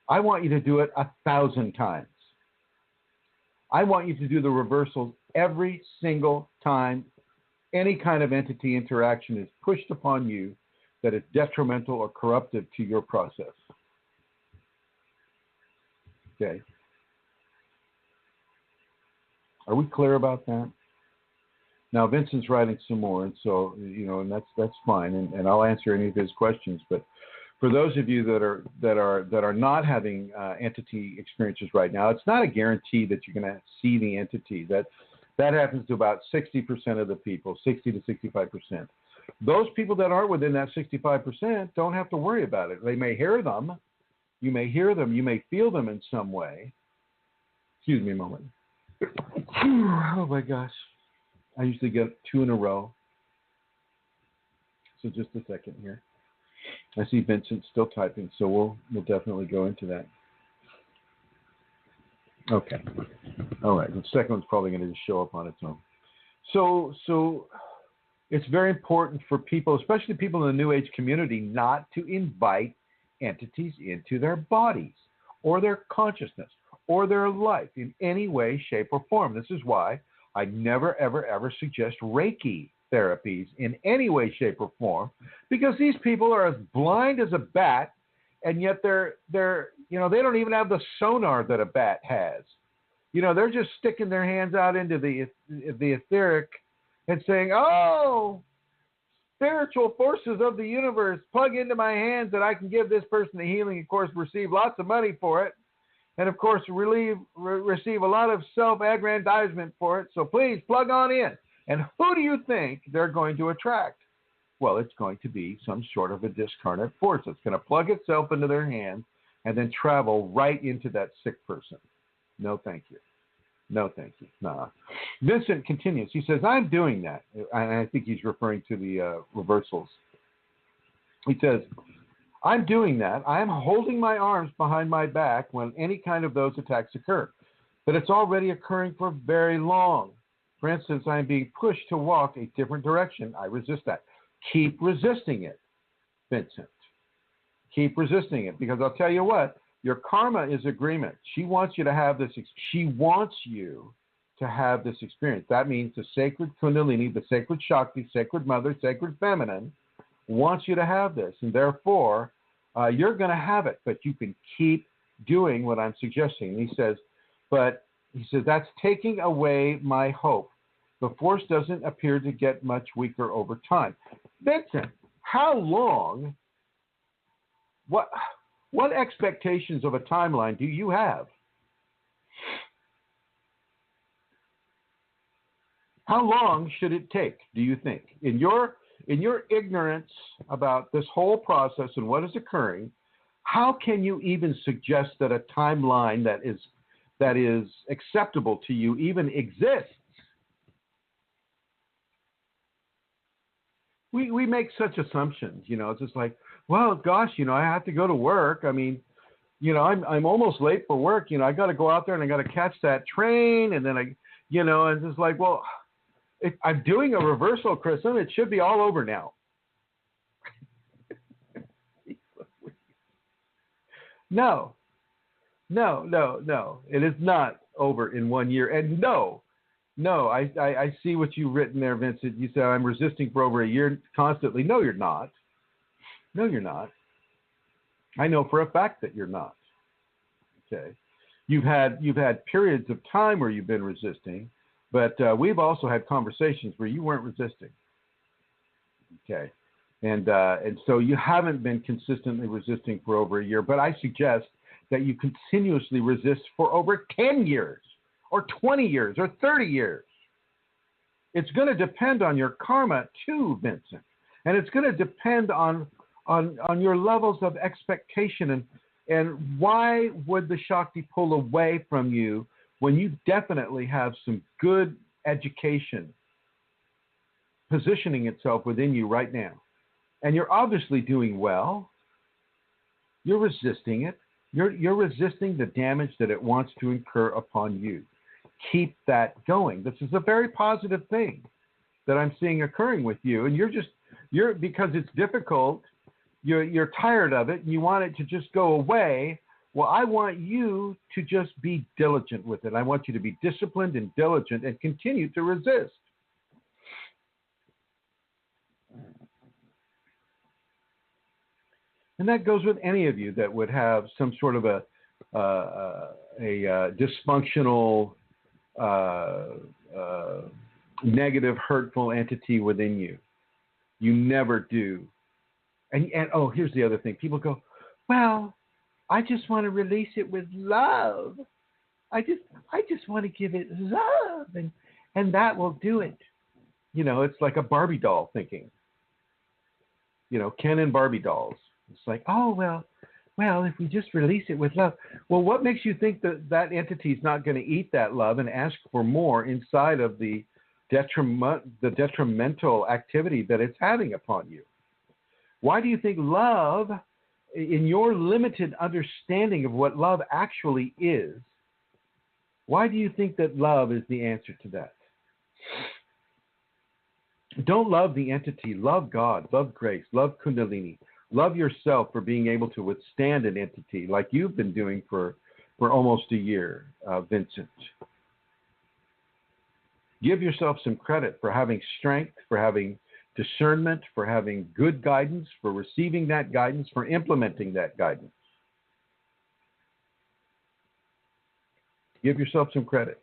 I want you to do it 1,000 times. I want you to do the reversals every single time any kind of entity interaction is pushed upon you that is detrimental or corruptive to your process. Okay. Are we clear about that? Now, Vincent's writing some more, and so, and that's fine, and I'll answer any of his questions. But for those of you that are not having entity experiences right now, it's not a guarantee that you're going to see the entity. That happens to about 60% of the people, 60 to 65%. Those people that are within that 65% don't have to worry about it. They may hear them. You may hear them. You may feel them in some way. Excuse me a moment. Oh, my gosh. I usually get 2 in a row. So just a second here. I see Vincent still typing, so we'll definitely go into that. Okay. All right. The second one's probably going to just show up on its own. So it's very important for people, especially people in the New Age community, not to invite entities into their bodies or their consciousness or their life in any way, shape, or form. This is why I never, ever, ever suggest Reiki therapies in any way, shape, or form, because these people are as blind as a bat, and yet they're they don't even have the sonar that a bat has. They're just sticking their hands out into the etheric and saying, "Oh, spiritual forces of the universe, plug into my hands that I can give this person a healing." Of course, receive lots of money for it, and of course, receive a lot of self-aggrandizement for it. So please plug on in. And who do you think they're going to attract? Well, it's going to be some sort of a discarnate force that's going to plug itself into their hands and then travel right into that sick person. No, thank you. No, thank you. Nah. Vincent continues. He says, I'm doing that. And I think he's referring to the reversals. He says, I'm doing that. I'm holding my arms behind my back when any kind of those attacks occur. But it's already occurring for very long. For instance, I'm being pushed to walk a different direction. I resist that. Keep resisting it, Vincent. Keep resisting it, because I'll tell you what, your karma is agreement. She wants you to have this. She wants you to have this experience. That means the sacred Kundalini, the sacred Shakti, sacred Mother, sacred Feminine, wants you to have this, and therefore you're going to have it. But you can keep doing what I'm suggesting. And he says, that's taking away my hope. The force doesn't appear to get much weaker over time. Vincent, how long? What expectations of a timeline do you have? How long should it take, do you think? In your ignorance about this whole process and what is occurring, how can you even suggest that a timeline that is acceptable to you even exists? We make such assumptions, It's just like, well, gosh, I have to go to work. I mean, I'm almost late for work. I got to go out there and I got to catch that train, and then and it's just like, well, if I'm doing a reversal, Chrism, it should be all over now. No. It is not over in 1 year. And no, I see what you've written there, Vincent. You said I'm resisting for over a year constantly. No, you're not. No, you're not. I know for a fact that you're not. Okay. You've had periods of time where you've been resisting, but we've also had conversations where you weren't resisting. Okay. And so you haven't been consistently resisting for over a year, but I suggest that you continuously resist for over 10 years or 20 years or 30 years. It's going to depend on your karma too, Vincent. And it's going to depend on your levels of expectation and why would the Shakti pull away from you when you definitely have some good education positioning itself within you right now. And you're obviously doing well. You're resisting it. You're resisting the damage that it wants to incur upon you. Keep that going. This is a very positive thing that I'm seeing occurring with you. And you're because it's difficult, you're tired of it and you want it to just go away. Well, I want you to just be diligent with it. I want you to be disciplined and diligent and continue to resist. And that goes with any of you that would have some sort of a dysfunctional, negative, hurtful entity within you. You never do. And oh, here's the other thing. People go, well, I just want to release it with love. I just want to give it love, and that will do it. It's like a Barbie doll thinking. Ken and Barbie dolls. It's like, oh, well, if we just release it with love. Well, what makes you think that entity is not going to eat that love and ask for more inside of the detrimental activity that it's having upon you? Why do you think love, in your limited understanding of what love actually is, why do you think that love is the answer to that? Don't love the entity. Love God. Love grace. Love Kundalini. Love yourself for being able to withstand an entity like you've been doing for almost a year, Vincent. Give yourself some credit for having strength, for having discernment, for having good guidance, for receiving that guidance, for implementing that guidance. Give yourself some credit.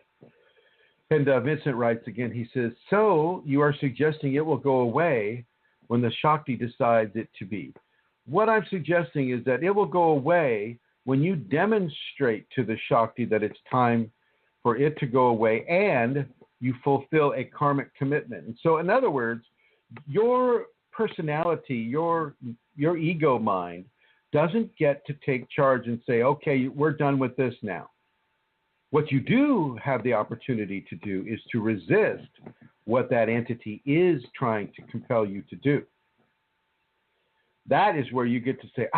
And Vincent writes again, he says, so you are suggesting it will go away when the Shakti decides it to be. What I'm suggesting is that it will go away when you demonstrate to the Shakti that it's time for it to go away and you fulfill a karmic commitment. And so, in other words, your personality, your ego mind doesn't get to take charge and say, okay, we're done with this now. What you do have the opportunity to do is to resist what that entity is trying to compel you to do. That is where you get to say,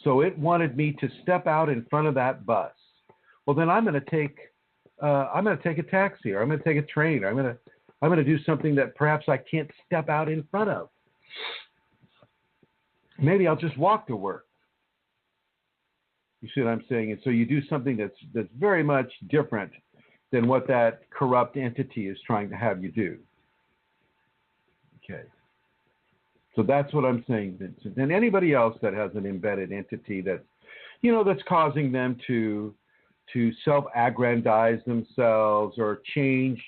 so it wanted me to step out in front of that bus. Well, then I'm going to take a taxi, or I'm going to take a train, or I'm going to do something that perhaps I can't step out in front of. Maybe I'll just walk to work. You see what I'm saying? And so you do something that's very much different than what that corrupt entity is trying to have you do. Okay. So that's what I'm saying, Vincent. And anybody else that has an embedded entity that's causing them to self-aggrandize themselves or change,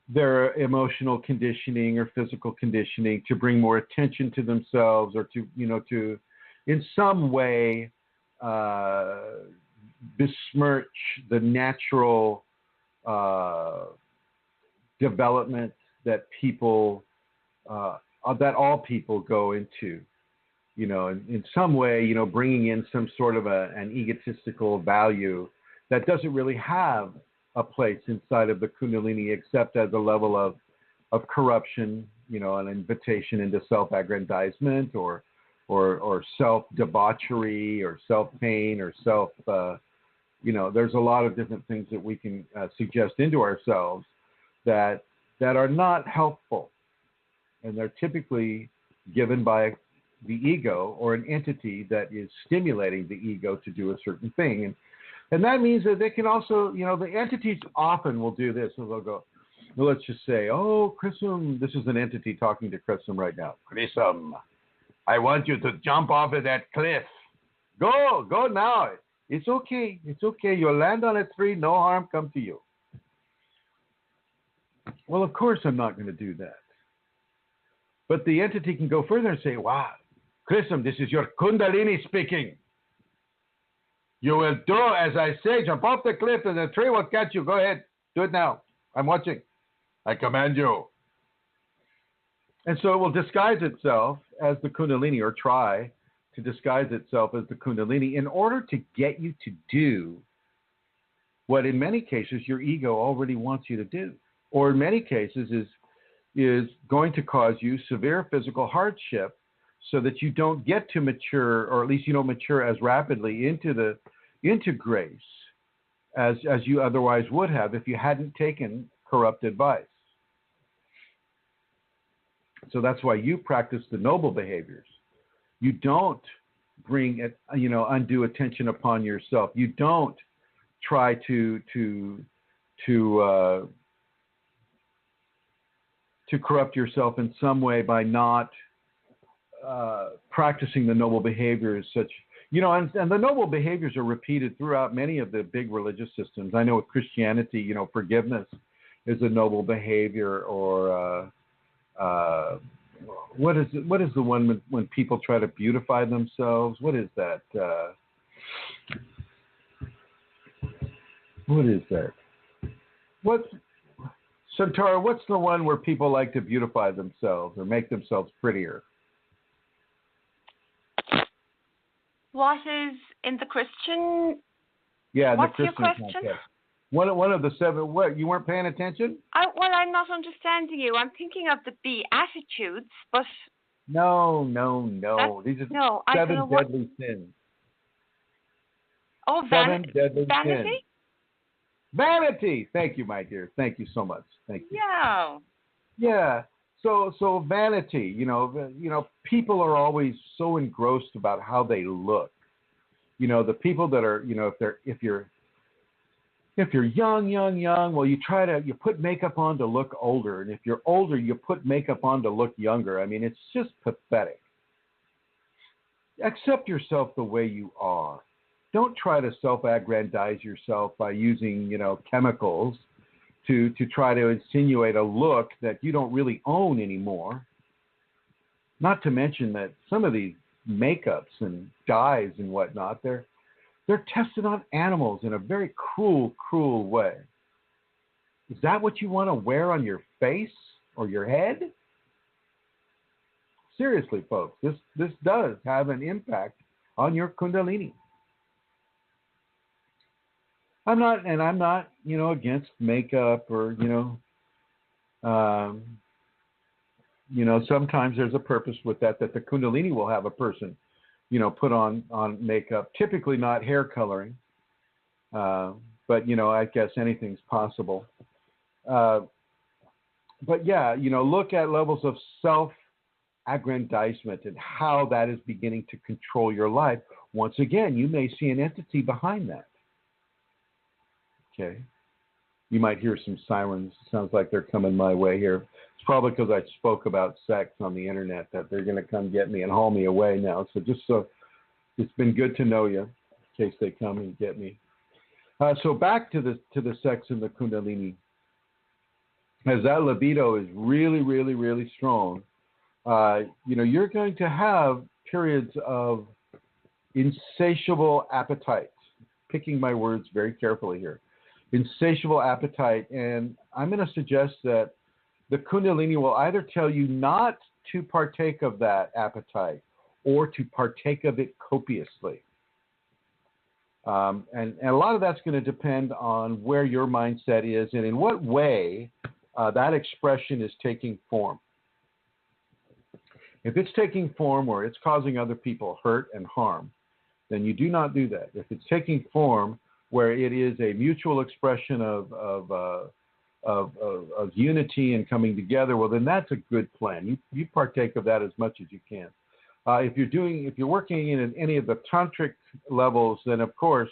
their emotional conditioning or physical conditioning to bring more attention to themselves or to in some way besmirch the natural development that that all people go into, in some way, bringing in some sort of an egotistical value that doesn't really have a place inside of the Kundalini except as a level of corruption, an invitation into self-aggrandizement or self-debauchery or self-pain or there's a lot of different things that we can suggest into ourselves that are not helpful. And they're typically given by the ego or an entity that is stimulating the ego to do a certain thing. And that means that they can also, the entities often will do this. So they'll go, well, let's just say, oh, Chrism, this is an entity talking to Chrism right now. Chrism, I want you to jump off of that cliff. Go now. It's okay. You'll land on a tree. No harm come to you. Well, of course I'm not going to do that. But the entity can go further and say, wow, Chrism, this is your Kundalini speaking. You will do as I say. Jump off the cliff and the tree will catch you. Go ahead. Do it now. I'm watching. I command you. And so it will disguise itself as the Kundalini, or try to disguise itself as the Kundalini, in order to get you to do what in many cases your ego already wants you to do, or in many cases is going to cause you severe physical hardship so that you don't get to mature, or at least you don't mature as rapidly into grace as you otherwise would have if you hadn't taken corrupt advice. So that's why you practice the noble behaviors. You don't bring undue attention upon yourself. You don't try to corrupt yourself in some way by not practicing the noble behaviors. And the noble behaviors are repeated throughout many of the big religious systems. I know with Christianity, forgiveness is a noble behavior, or what is the one when people try to beautify themselves? What is that? What is that? Santara, what's the one where people like to beautify themselves or make themselves prettier? What is in the Christian? Yeah, what's the your Christian question? context. One of the seven. What, you weren't paying attention? I'm not understanding you. I'm thinking of the Beatitudes, but no. These are seven deadly sins. Oh, seven deadly vanity? sins. Vanity. Thank you, my dear. Thank you so much. Thank you. Yeah. Yeah. So vanity. People are always so engrossed about how they look. The people that are, if you're young, well, you put makeup on to look older, and if you're older, you put makeup on to look younger. I mean, it's just pathetic. Accept yourself the way you are. Don't try to self-aggrandize yourself by using, chemicals to try to insinuate a look that you don't really own anymore. Not to mention that some of these makeups and dyes and whatnot, they're tested on animals in a very cruel way. Is that what you want to wear on your face or your head? Seriously, folks, this does have an impact on your Kundalini. I'm not against makeup or, sometimes there's a purpose with that the Kundalini will have a person, put on makeup, typically not hair coloring, but, I guess anything's possible. But yeah, look at levels of self-aggrandizement and how that is beginning to control your life. Once again, you may see an entity behind that. Okay. You might hear some sirens. Sounds like they're coming my way here. It's probably because I spoke about sex on the internet that they're going to come get me and haul me away now. So it's been good to know you in case they come and get me. So back to the sex and the Kundalini. As that libido is really, really, really strong, you're going to have periods of insatiable appetite. Picking my words very carefully here. Insatiable appetite, and I'm going to suggest that the Kundalini will either tell you not to partake of that appetite or to partake of it copiously. And a lot of that's going to depend on where your mindset is and in what way that expression is taking form. If it's taking form where it's causing other people hurt and harm, then you do not do that. If it's taking form where it is a mutual expression of unity and coming together, well, then that's a good plan. You partake of that as much as you can. If you're working in any of the tantric levels, then of course,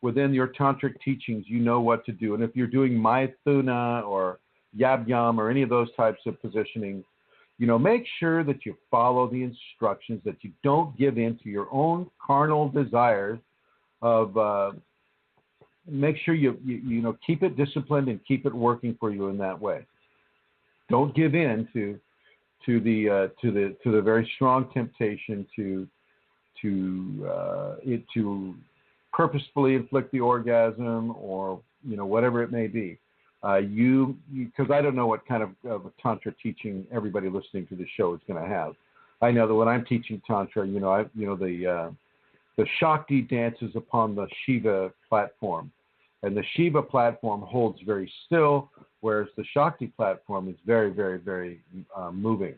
within your tantric teachings, you know what to do. And if you're doing Maithuna or Yab Yam or any of those types of positioning, make sure that you follow the instructions, that you don't give in to your own carnal desires of. Make sure you keep it disciplined and keep it working for you in that way. Don't give in to the very strong temptation to purposefully inflict the orgasm or, whatever it may be. Because I don't know what kind of a Tantra teaching everybody listening to the show is going to have. I know that when I'm teaching Tantra, the Shakti dances upon the Shiva platform. And the Shiva platform holds very still, whereas the Shakti platform is very, very, very moving.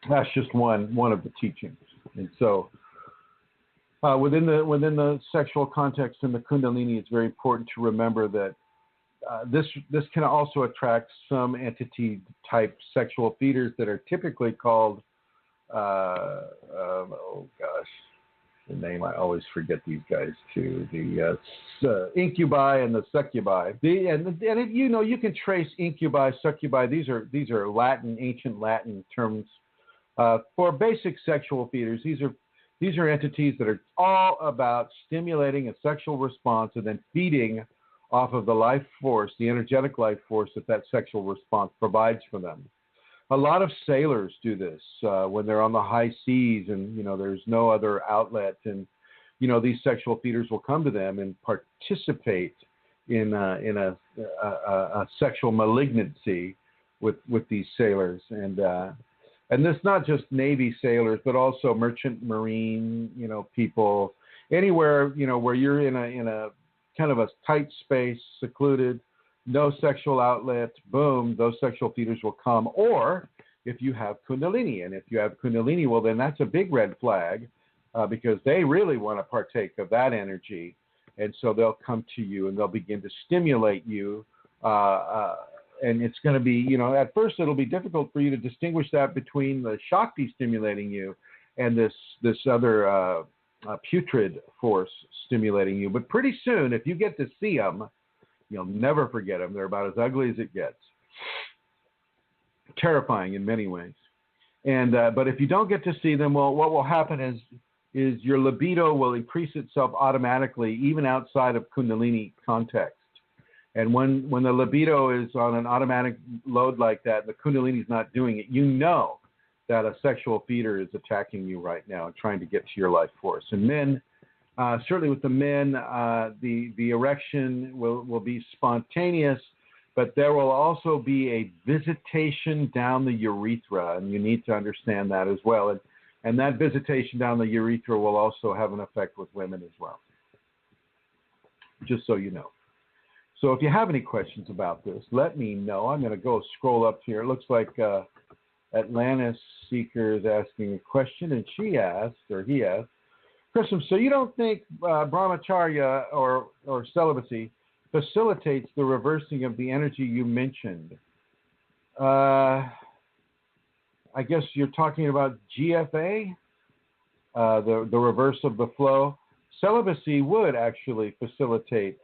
That's just one of the teachings. And so within the sexual context in the Kundalini, it's very important to remember that this can also attract some entity-type sexual feeders that are typically called, the name, I always forget these guys too, the incubi and the succubi. And you can trace incubi, succubi, these are ancient Latin terms for basic sexual feeders. These are entities that are all about stimulating a sexual response and then feeding off of the life force, the energetic life force that sexual response provides for them. A lot of sailors do this when they're on the high seas and, there's no other outlet. And, these sexual feeders will come to them and participate in a sexual malignancy with these sailors. And this not just Navy sailors, but also merchant marine, people, anywhere, where you're in a kind of a tight space, secluded, no sexual outlet, boom, those sexual feeders will come. Or if you have Kundalini, and if you have Kundalini, well, then that's a big red flag because they really want to partake of that energy. And so they'll come to you and they'll begin to stimulate you. And it's going to be, at first it'll be difficult for you to distinguish that between the Shakti stimulating you and this other putrid force stimulating you. But pretty soon, if you get to see them, you'll never forget them. They're about as ugly as it gets. Terrifying in many ways. And but if you don't get to see them, well, what will happen is your libido will increase itself automatically, even outside of Kundalini context. And when the libido is on an automatic load like that, the Kundalini is not doing it, that a sexual feeder is attacking you right now and trying to get to your life force. And men, certainly with the men, the erection will be spontaneous, but there will also be a visitation down the urethra, and you need to understand that as well. And that visitation down the urethra will also have an effect with women as well, just so you know. So if you have any questions about this, let me know. I'm going to go scroll up here. It looks like Atlantis Seeker is asking a question, and he asked, Chrism, so you don't think brahmacharya or celibacy facilitates the reversing of the energy you mentioned? I guess you're talking about GFA, the reverse of the flow. Celibacy would actually facilitate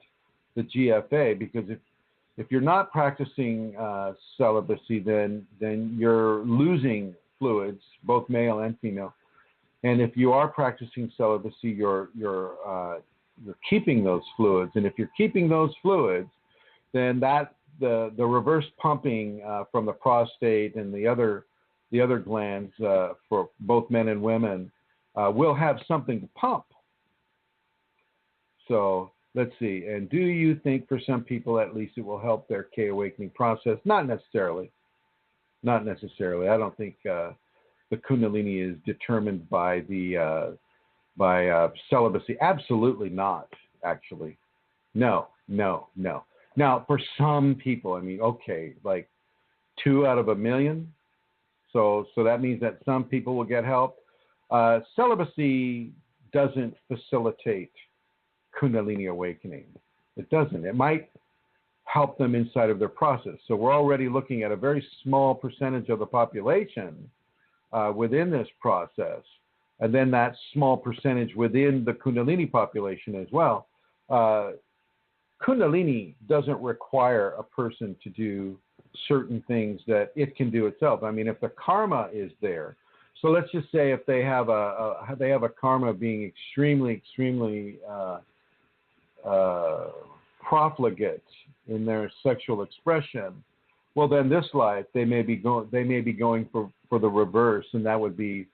the GFA, because if you're not practicing celibacy, then you're losing fluids, both male and female. And if you are practicing celibacy, you're keeping those fluids. And if you're keeping those fluids, then the reverse pumping from the prostate and the other glands for both men and women will have something to pump. So let's see. And do you think for some people at least it will help their K-awakening process? Not necessarily. Not necessarily. I don't think the Kundalini is determined by celibacy. Absolutely not, actually. No. Now, for some people, okay, like 2 out of a million. So that means that some people will get help. Celibacy doesn't facilitate Kundalini awakening. It doesn't. It might help them inside of their process. So we're already looking at a very small percentage of the population within this process, and then that small percentage within the Kundalini population as well. Kundalini doesn't require a person to do certain things that it can do itself. If the karma is there, so let's just say if they have a karma being extremely profligate in their sexual expression, well, then this life they may be going for the reverse, and that would be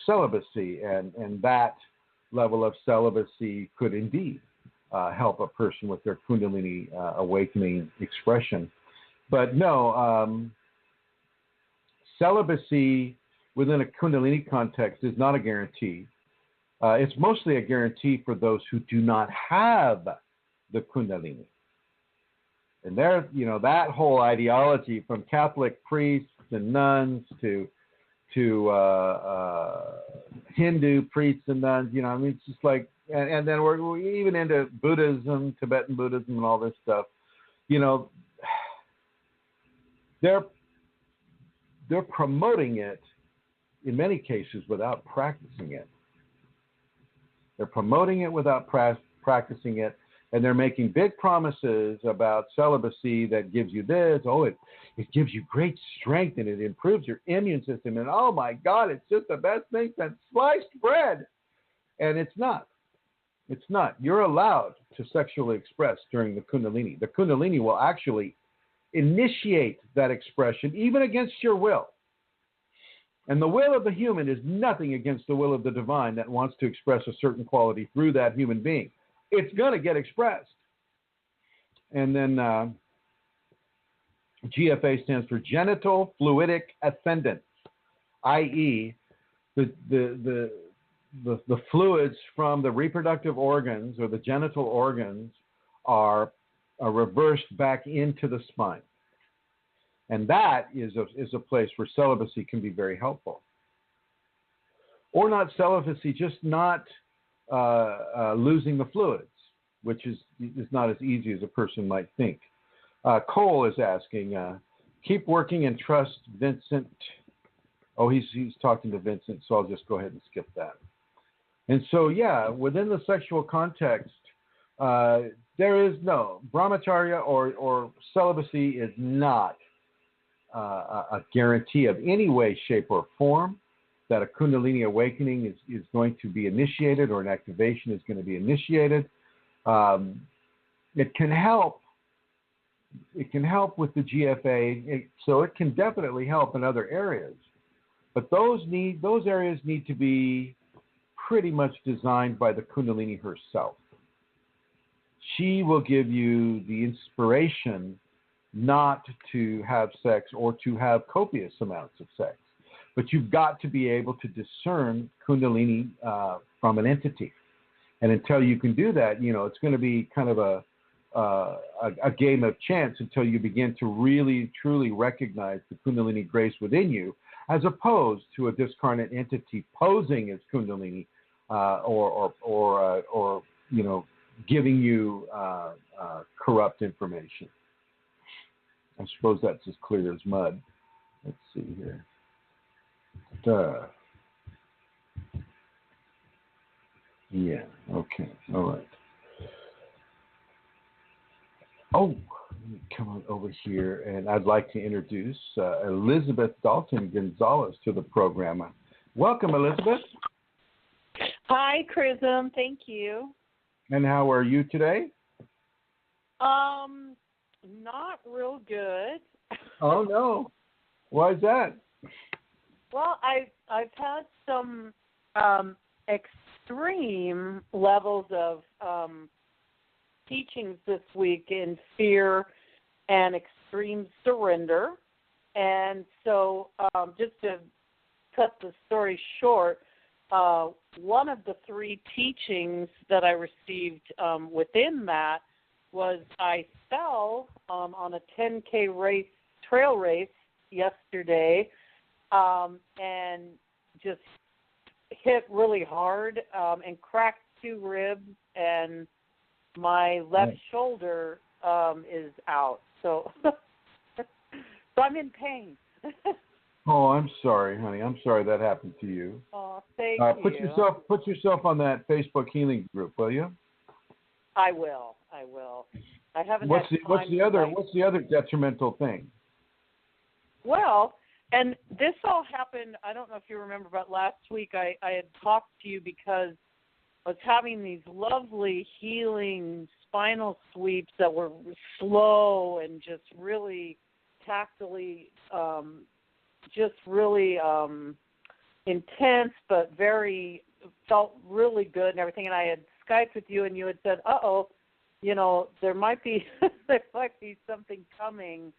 celibacy, and that level of celibacy could indeed help a person with their Kundalini awakening expression. But no, celibacy within a Kundalini context is not a guarantee. It's mostly a guarantee for those who do not have the Kundalini. And there, that whole ideology from Catholic priests and nuns to Hindu priests and nuns, it's just like, and then we're even into Buddhism, Tibetan Buddhism, and all this stuff. They're promoting it in many cases without practicing it. They're promoting it without practicing it, and they're making big promises about celibacy that gives you this. Oh, it gives you great strength, and it improves your immune system. And oh my God, it's just the best thing since sliced bread. And it's not. It's not. You're allowed to sexually express during the Kundalini. The Kundalini will actually initiate that expression, even against your will. And the will of the human is nothing against the will of the divine that wants to express a certain quality through that human being. It's going to get expressed. And then GFA stands for genital fluidic ascendance, i.e., the fluids from the reproductive organs or the genital organs are reversed back into the spine. And that is a place where celibacy can be very helpful. Or not celibacy, just not losing the fluids, which is not as easy as a person might think. Cole is asking, keep working and trust Vincent. Oh, he's talking to Vincent, so I'll just go ahead and skip that. And so, yeah, within the sexual context, there is no brahmacharya or celibacy is not a guarantee of any way, shape, or form that a Kundalini awakening is going to be initiated or an activation is going to be initiated. It can help. It can help with the GFA, so it can definitely help in other areas. But those areas need to be pretty much designed by the Kundalini herself. She will give you the inspiration not to have sex or to have copious amounts of sex. But you've got to be able to discern Kundalini from an entity. And until you can do that, it's going to be kind of a game of chance until you begin to really, truly recognize the Kundalini grace within you, as opposed to a discarnate entity posing as Kundalini or giving you corrupt information. I suppose that's as clear as mud. Let's see here. Yeah, okay, all right. Oh, let me come on over here, and I'd like to introduce Elizabeth Dalton Gonzalez to the program. Welcome, Elizabeth. Hi, Chrism. Thank you. And how are you today? Not real good. Oh no, why is that? Well, I've had some extreme levels of teachings this week in fear and extreme surrender, and so just to cut the story short, one of the 3 teachings that I received within that was I fell on a 10K trail race yesterday, and just hit really hard and cracked 2 ribs, and my left shoulder is out. So, so I'm in pain. Oh, I'm sorry, honey. I'm sorry that happened to you. Oh, thank you. Put yourself on that Facebook healing group, will you? I will. I haven't. What's the other detrimental thing? Well, and this all happened. I don't know if you remember, but last week I had talked to you because I was having these lovely healing spinal sweeps that were slow and just really tactily, just really intense, but very felt really good and everything. And I had Skyped with you, and you had said, there might be something coming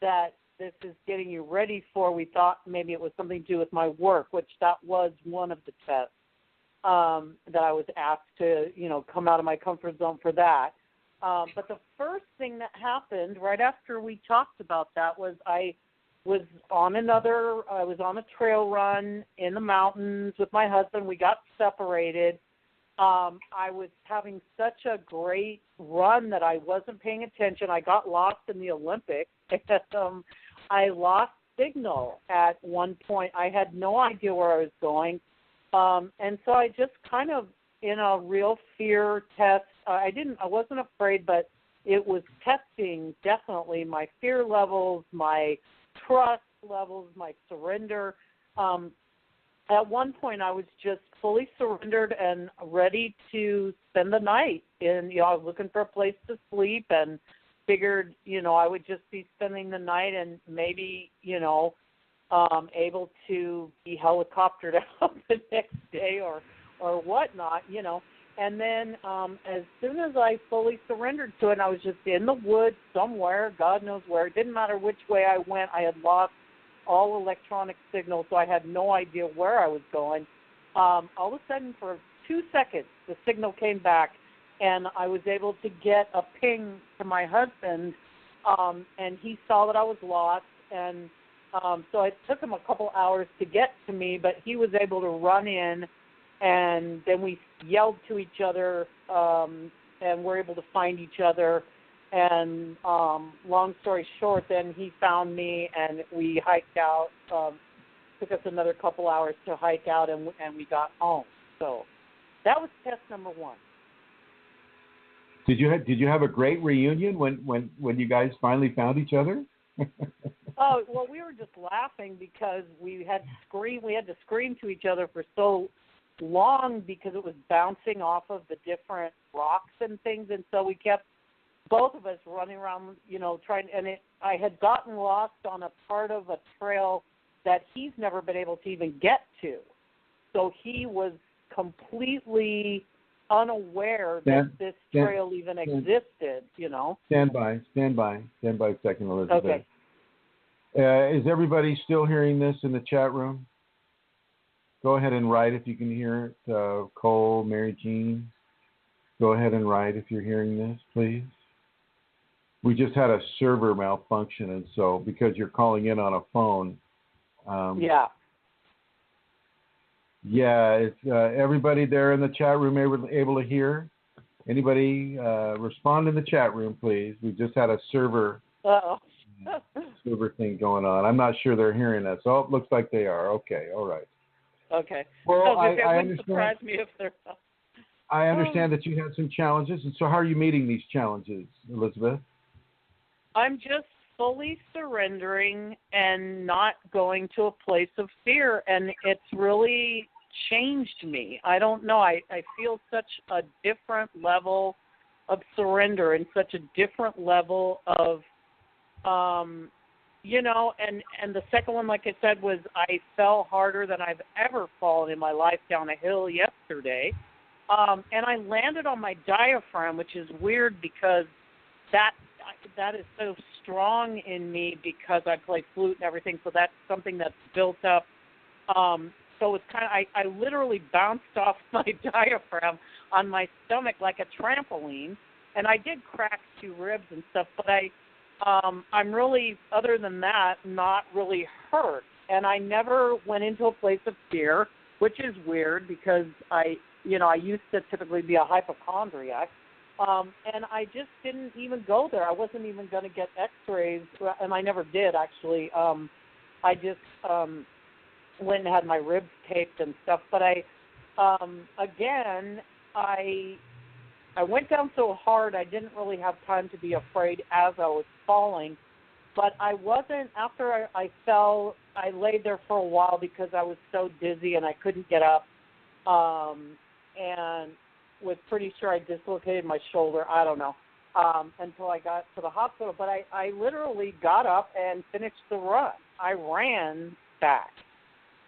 that this is getting you ready for. We thought maybe it was something to do with my work, which that was one of the tests that I was asked to, come out of my comfort zone for that. But the first thing that happened right after we talked about that was I was on a trail run in the mountains with my husband. We got separated. I was having such a great run that I wasn't paying attention. I got lost in the Olympics. I lost signal at one point. I had no idea where I was going. And so I just kind of, in a real fear test, I wasn't afraid, but it was testing definitely my fear levels, my trust levels, my surrender. At one point, I was just fully surrendered and ready to spend the night. And, I was looking for a place to sleep and figured, I would just be spending the night and maybe, able to be helicoptered out the next day or whatnot, And then as soon as I fully surrendered to it, and I was just in the woods somewhere, God knows where. It didn't matter which way I went. I had lost all electronic signal, so I had no idea where I was going. All of a sudden, for 2 seconds, the signal came back, and I was able to get a ping to my husband, and he saw that I was lost, and so it took him a couple hours to get to me, but he was able to run in, and then we yelled to each other, and were able to find each other. And long story short, then he found me, and we hiked out. Took us another couple hours to hike out, and we got home. So that was test number one. Did you have a great reunion when you guys finally found each other? Oh, well, we were just laughing because we had to scream to each other for so long because it was bouncing off of the different rocks and things, and so we kept both of us running around, trying. And I had gotten lost on a part of a trail that he's never been able to even get to, so he was completely unaware that this trail even existed. Stand by a second, Elizabeth. Okay. Is everybody still hearing this in the chat room? Go ahead and write if you can hear it. Cole, Mary Jean, go ahead and write if you're hearing this, please. We just had a server malfunction, and so because you're calling in on a phone. Is everybody there in the chat room able to hear? Anybody respond in the chat room, please? We just had a server thing going on. I'm not sure they're hearing us. Oh, it looks like they are. Okay, all right. Okay. Well, I wouldn't understand. Surprise me if they're not. I understand that you had some challenges, and so how are you meeting these challenges, Elizabeth? I'm just fully surrendering and not going to a place of fear, and it's really changed me. I don't know. I feel such a different level of surrender and such a different level of, and the second one, like I said, was I fell harder than I've ever fallen in my life down a hill yesterday. And I landed on my diaphragm, which is weird because that is so strong in me because I play flute and everything. So that's something that's built up. So it's kind of, I literally bounced off my diaphragm on my stomach like a trampoline. And I did crack 2 ribs and stuff, but I'm really, other than that, not really hurt. And I never went into a place of fear, which is weird because I used to typically be a hypochondriac. And I just didn't even go there. I wasn't even going to get x-rays, and I never did, actually. I just went and had my ribs taped and stuff. But I went down so hard I didn't really have time to be afraid as I was falling. But I wasn't, after I fell, I laid there for a while because I was so dizzy and I couldn't get up. And was pretty sure I dislocated my shoulder, I don't know, until I got to the hospital. But I literally got up and finished the run. I ran back,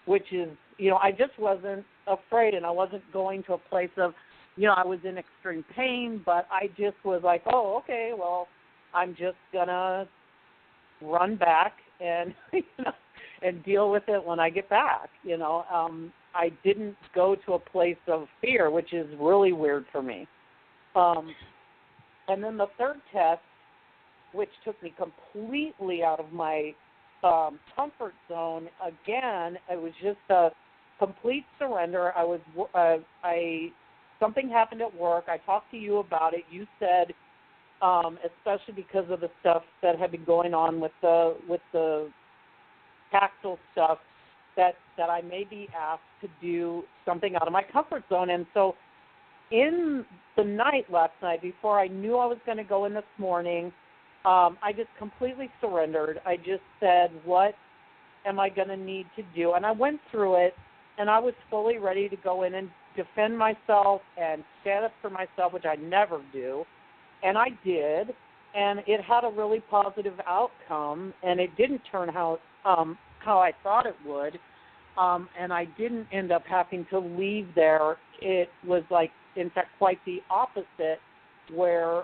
which is, I just wasn't afraid, and I wasn't going to a place of, I was in extreme pain, but I just was like, oh, okay, well, I'm just gonna run back and and deal with it when I get back. I didn't go to a place of fear, which is really weird for me. And then the third test, which took me completely out of my comfort zone. Again, it was just a complete surrender. Something happened at work. I talked to you about it. You said, especially because of the stuff that had been going on with the tactile stuff, that I may be asked to do something out of my comfort zone. And so in the night last night, before I knew I was going to go in this morning, I just completely surrendered. I just said, what am I going to need to do? And I went through it, and I was fully ready to go in and defend myself and stand up for myself, which I never do. And I did, and it had a really positive outcome, and it didn't turn out how I thought it would, and I didn't end up having to leave there. It was like, in fact, quite the opposite, where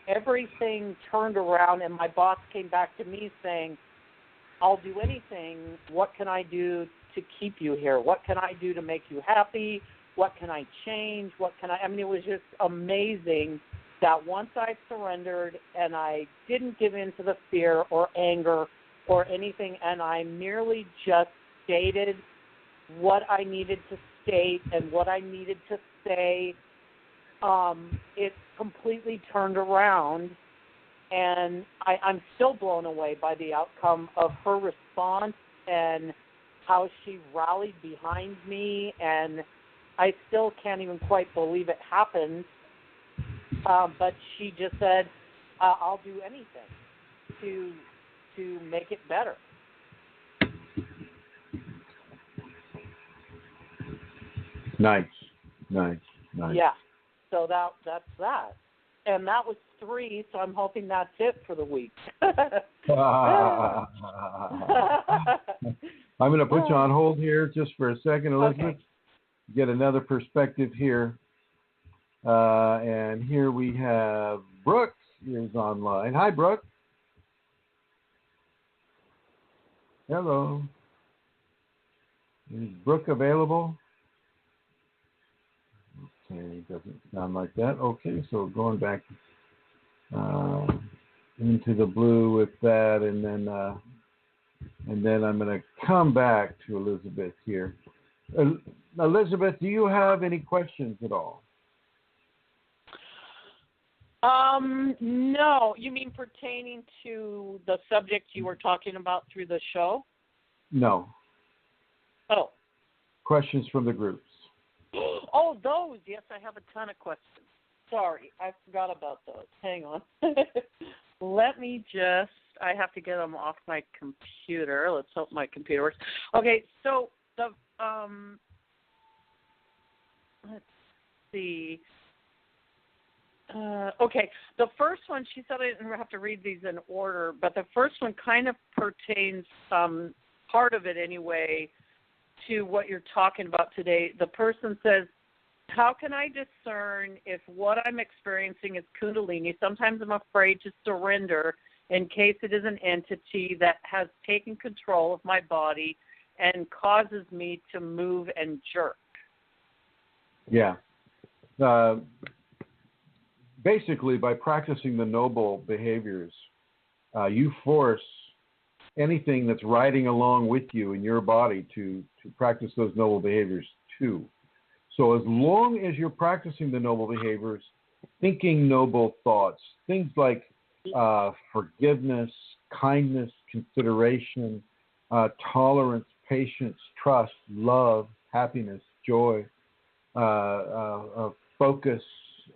everything turned around and my boss came back to me saying, I'll do anything. What can I do to keep you here? What can I do to make you happy? What can I change? It was just amazing that once I surrendered and I didn't give in to the fear or anger or anything, and I merely just stated what I needed to state and what I needed to say, it completely turned around, and I'm still blown away by the outcome of her response and how she rallied behind me, and I still can't even quite believe it happened, but she just said, I'll do anything to make it better. Nice. Yeah, so that's that. And that was 3, so I'm hoping that's it for the week. I'm going to put you on hold here just for a second, Elizabeth. Okay. Get another perspective here. And here we have Brooke is online. Hi, Brooke. Hello. Is Brooke available? Okay, doesn't sound like that. Okay, so going back into the blue with that, and then I'm going to come back to Elizabeth here. Elizabeth, do you have any questions at all? No. You mean pertaining to the subject you were talking about through the show? No. Oh. Questions from the groups. Oh, those. Yes, I have a ton of questions. Sorry, I forgot about those. Hang on. Let me I have to get them off my computer. Let's hope my computer works. Okay, so let's see. Okay, the first one, she said I didn't have to read these in order, but the first one kind of pertains, part of it anyway, to what you're talking about today. The person says, how can I discern if what I'm experiencing is Kundalini? Sometimes I'm afraid to surrender in case it is an entity that has taken control of my body and causes me to move and jerk. Yeah. Basically, by practicing the noble behaviors, you force anything that's riding along with you in your body to practice those noble behaviors too. So as long as you're practicing the noble behaviors, thinking noble thoughts, things like forgiveness, kindness, consideration, tolerance, patience, trust, love, happiness, joy, focus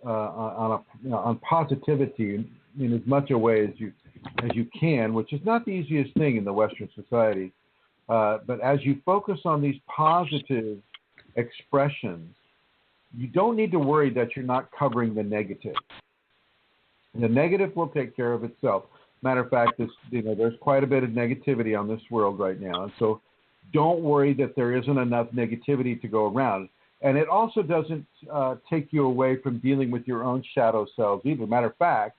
on positivity in as much a way as you can, which is not the easiest thing in the Western society. But as you focus on these positive expressions, you don't need to worry that you're not covering the negative. The negative will take care of itself. Matter of fact, there's quite a bit of negativity on this world right now. And so don't worry that there isn't enough negativity to go around. And it also doesn't take you away from dealing with your own shadow selves either. Matter of fact,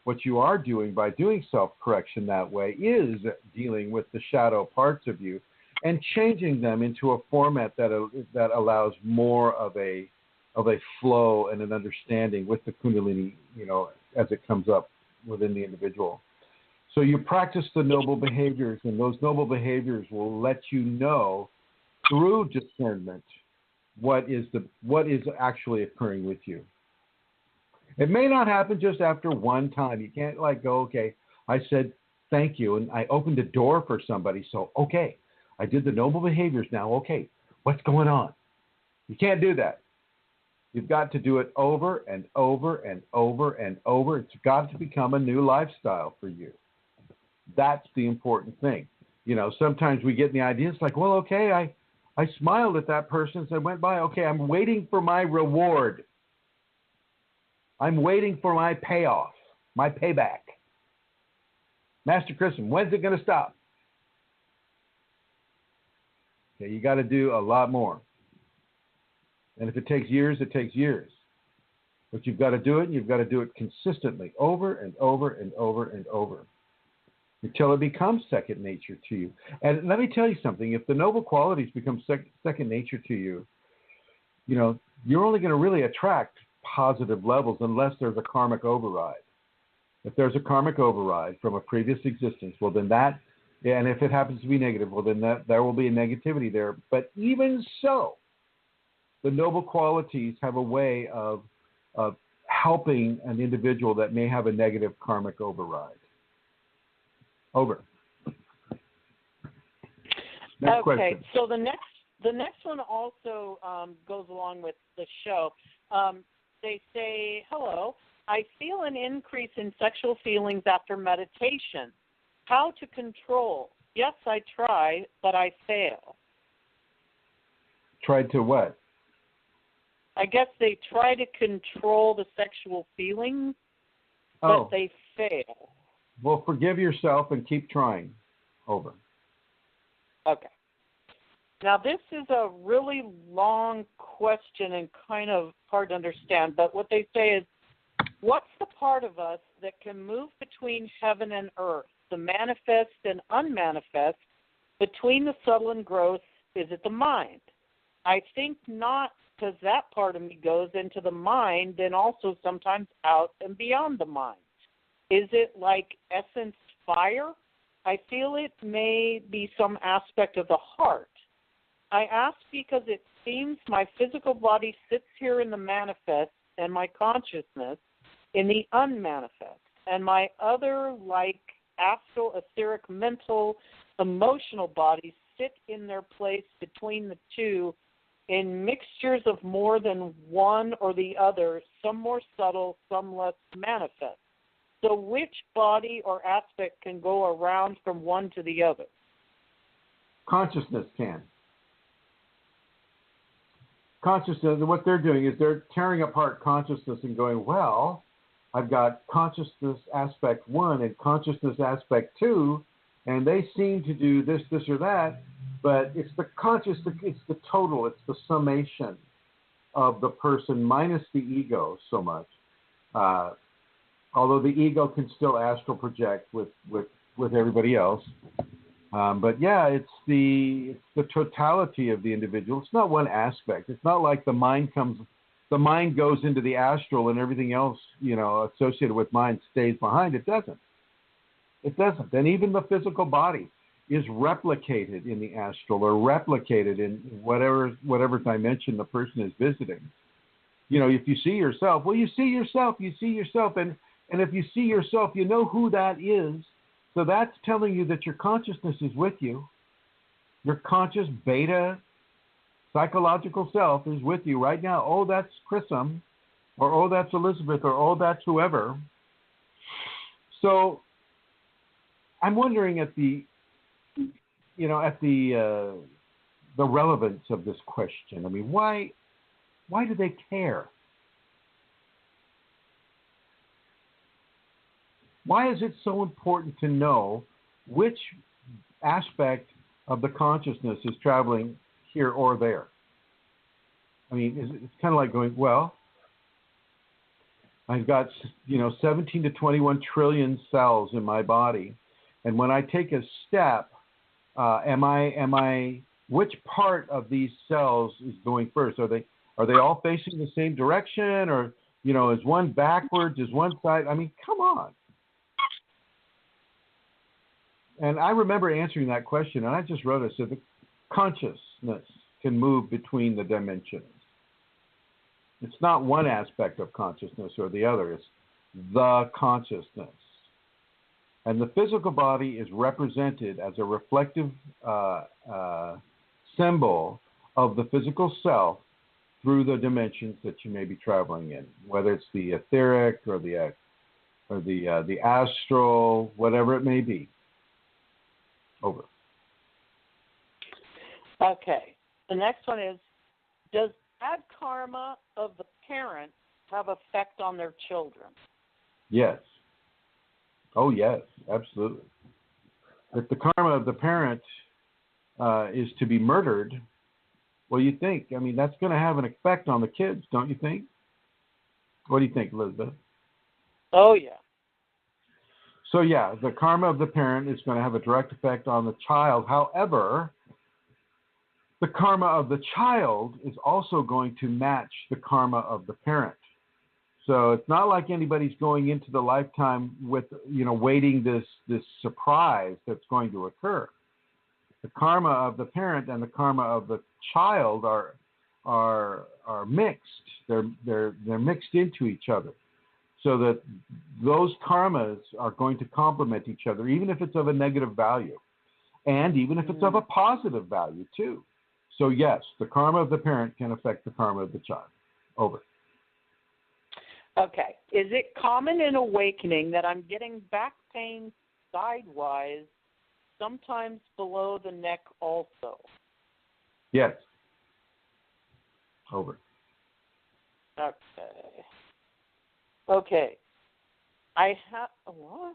what you are doing by doing self-correction that way is dealing with the shadow parts of you and changing them into a format that allows more of a flow and an understanding with the Kundalini, as it comes up within the individual. So you practice the noble behaviors, and those noble behaviors will let you know through discernment what is actually occurring with you. It may not happen just after one time. You can't go, okay, I said thank you, and I opened a door for somebody, so okay, I did the noble behaviors now, okay, what's going on? You can't do that. You've got to do it over and over and over and over. It's got to become a new lifestyle for you. That's the important thing. Sometimes we get the idea, it's like, well, okay, I smiled at that person as I went by. Okay, I'm waiting for my reward. I'm waiting for my payoff, my payback. Master Chrism, when's it going to stop? Okay, you got to do a lot more. And if it takes years, it takes years. But you've got to do it, and you've got to do it consistently, over and over and over and over, until it becomes second nature to you. And let me tell you something. If the noble qualities become second nature to you, you're only going to really attract positive levels unless there's a karmic override. If there's a karmic override from a previous existence, well, then that, and if it happens to be negative, well, then there will be a negativity there. But even so, the noble qualities have a way of helping an individual that may have a negative karmic override. Over. Next question. So the next one also goes along with the show. They say, hello, I feel an increase in sexual feelings after meditation. How to control? Yes, I try, but I fail. Tried to what? I guess they try to control the sexual feelings, but they fail. Well, forgive yourself and keep trying. Over. Okay. Now, this is a really long question and kind of hard to understand, but what they say is, what's the part of us that can move between heaven and earth, the manifest and unmanifest, between the subtle and gross? Is it the mind? I think not, because that part of me goes into the mind and also sometimes out and beyond the mind. Is it like essence fire? I feel it may be some aspect of the heart. I ask because it seems my physical body sits here in the manifest and my consciousness in the unmanifest, and my other, like astral, etheric, mental, emotional bodies sit in their place between the two in mixtures of more than one or the other, some more subtle, some less manifest. So which body or aspect can go around from one to the other? Consciousness can. Consciousness, what they're doing is they're tearing apart consciousness and going, well, I've got consciousness aspect 1 and consciousness aspect 2, and they seem to do this, this, or that, but it's the it's the total, it's the summation of the person minus the ego so much. Although the ego can still astral project with everybody else. But yeah, it's the totality of the individual. It's not one aspect. It's not like the mind goes into the astral and everything else, associated with mind stays behind. It doesn't. It doesn't. And even the physical body is replicated in the astral or replicated in whatever dimension the person is visiting. If you see yourself, well, you see yourself, and if you see yourself, you know who that is. So that's telling you that your consciousness is with you. Your conscious beta psychological self is with you right now. Oh, that's Chrism, or oh, that's Elizabeth, or oh, that's whoever. So I'm wondering at the relevance of this question. I mean, why do they care? Why is it so important to know which aspect of the consciousness is traveling here or there. I mean, it's kind of like going, well, I've got, 17 to 21 trillion cells in my body, and when I take a step, which part of these cells is going first? Are they all facing the same direction, or is one backwards? Is one side? I mean, come on. And I remember answering that question, and I just wrote it. So the consciousness can move between the dimensions. It's not one aspect of consciousness or the other. It's the consciousness. And the physical body is represented as a reflective symbol of the physical self through the dimensions that you may be traveling in, whether it's the etheric or the astral, whatever it may be. Over. Okay. The next one is, does bad karma of the parent have effect on their children? Yes. Oh, yes, absolutely. If the karma of the parent is to be murdered, well, you think, I mean, that's going to have an effect on the kids, don't you think? What do you think, Elizabeth? Oh, yeah. So, yeah, the karma of the parent is going to have a direct effect on the child. However, the karma of the child is also going to match the karma of the parent. So it's not like anybody's going into the lifetime with, waiting this surprise that's going to occur. The karma of the parent and the karma of the child are mixed. They're mixed into each other, so that those karmas are going to complement each other, even if it's of a negative value, and even if it's of a positive value too. So yes, the karma of the parent can affect the karma of the child. Over. Okay. Is it common in awakening that I'm getting back pain sidewise, sometimes below the neck also? Yes. Over. Okay. I have what?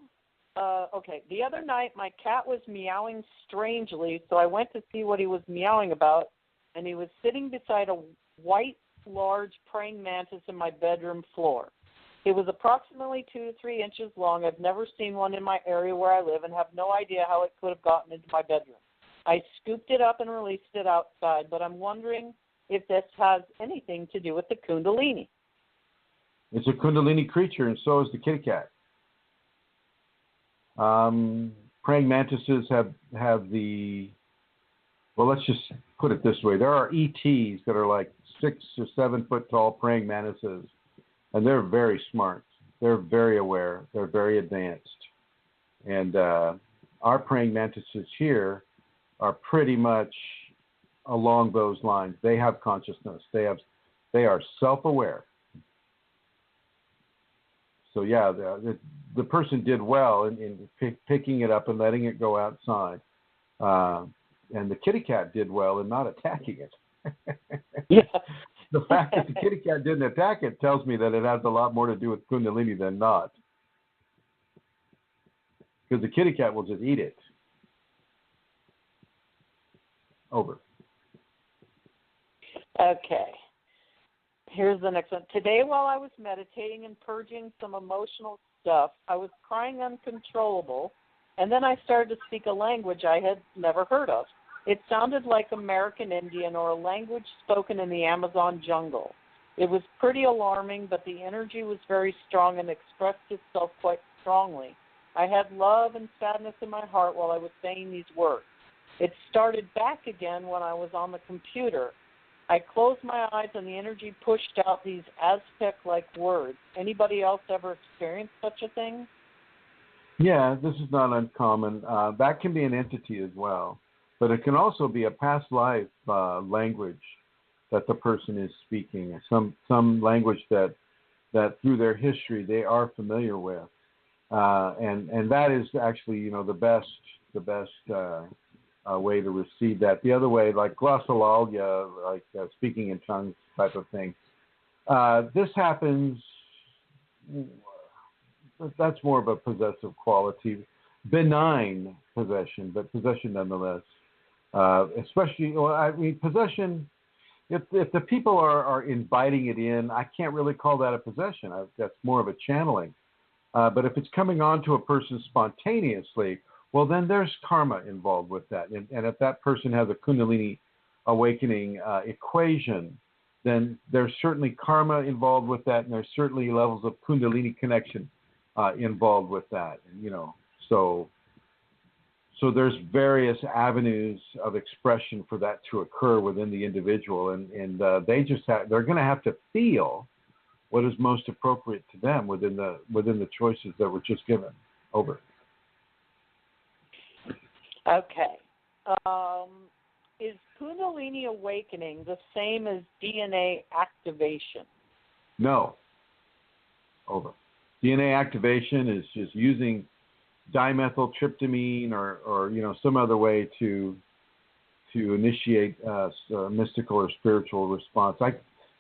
Okay. The other night, my cat was meowing strangely, so I went to see what he was meowing about, and he was sitting beside a white, large praying mantis in my bedroom floor. It was approximately 2 to 3 inches long. I've never seen one in my area where I live and have no idea how it could have gotten into my bedroom. I scooped it up and released it outside, but I'm wondering if this has anything to do with the Kundalini. It's a Kundalini creature, and so is the kitty cat. Praying mantises have the, well, let's just put it this way. There are ETs that are like 6 or 7 foot tall praying mantises, and they're very smart. They're very aware. They're very advanced. And our praying mantises here are pretty much along those lines. They have consciousness. They are self-aware. So yeah, the person did well in picking it up and letting it go outside, and the kitty cat did well in not attacking it. Yeah. The fact that the kitty cat didn't attack it tells me that it has a lot more to do with Kundalini than not, because the kitty cat will just eat it. Over. Okay. Here's the next one. Today, while I was meditating and purging some emotional stuff, I was crying uncontrollable, and then I started to speak a language I had never heard of. It sounded like American Indian or a language spoken in the Amazon jungle. It was pretty alarming, but the energy was very strong and expressed itself quite strongly. I had love and sadness in my heart while I was saying these words. It started back again when I was on the computer. I closed my eyes and the energy pushed out these Aztec-like words. Anybody else ever experienced such a thing? Yeah, this is not uncommon. That can be an entity as well, but it can also be a past life language that the person is speaking, some language that through their history they are familiar with, and that is actually the best way to receive that. The other way, like glossolalia, like speaking in tongues type of thing, this happens. That's more of a possessive quality, benign possession, but possession nonetheless. Especially, well, I mean, possession. If the people are inviting it in, I can't really call that a possession. That's more of a channeling. But if it's coming on to a person spontaneously, well, then there's karma involved with that. And if that person has a Kundalini awakening equation, then there's certainly karma involved with that, and there's certainly levels of Kundalini connection involved with that. And, so there's various avenues of expression for that to occur within the individual, and they're going to have to feel what is most appropriate to them within the choices that were just given. Over. Okay. Is Kundalini awakening the same as DNA activation? No. Over. DNA activation is just using dimethyltryptamine or some other way to initiate a mystical or spiritual response.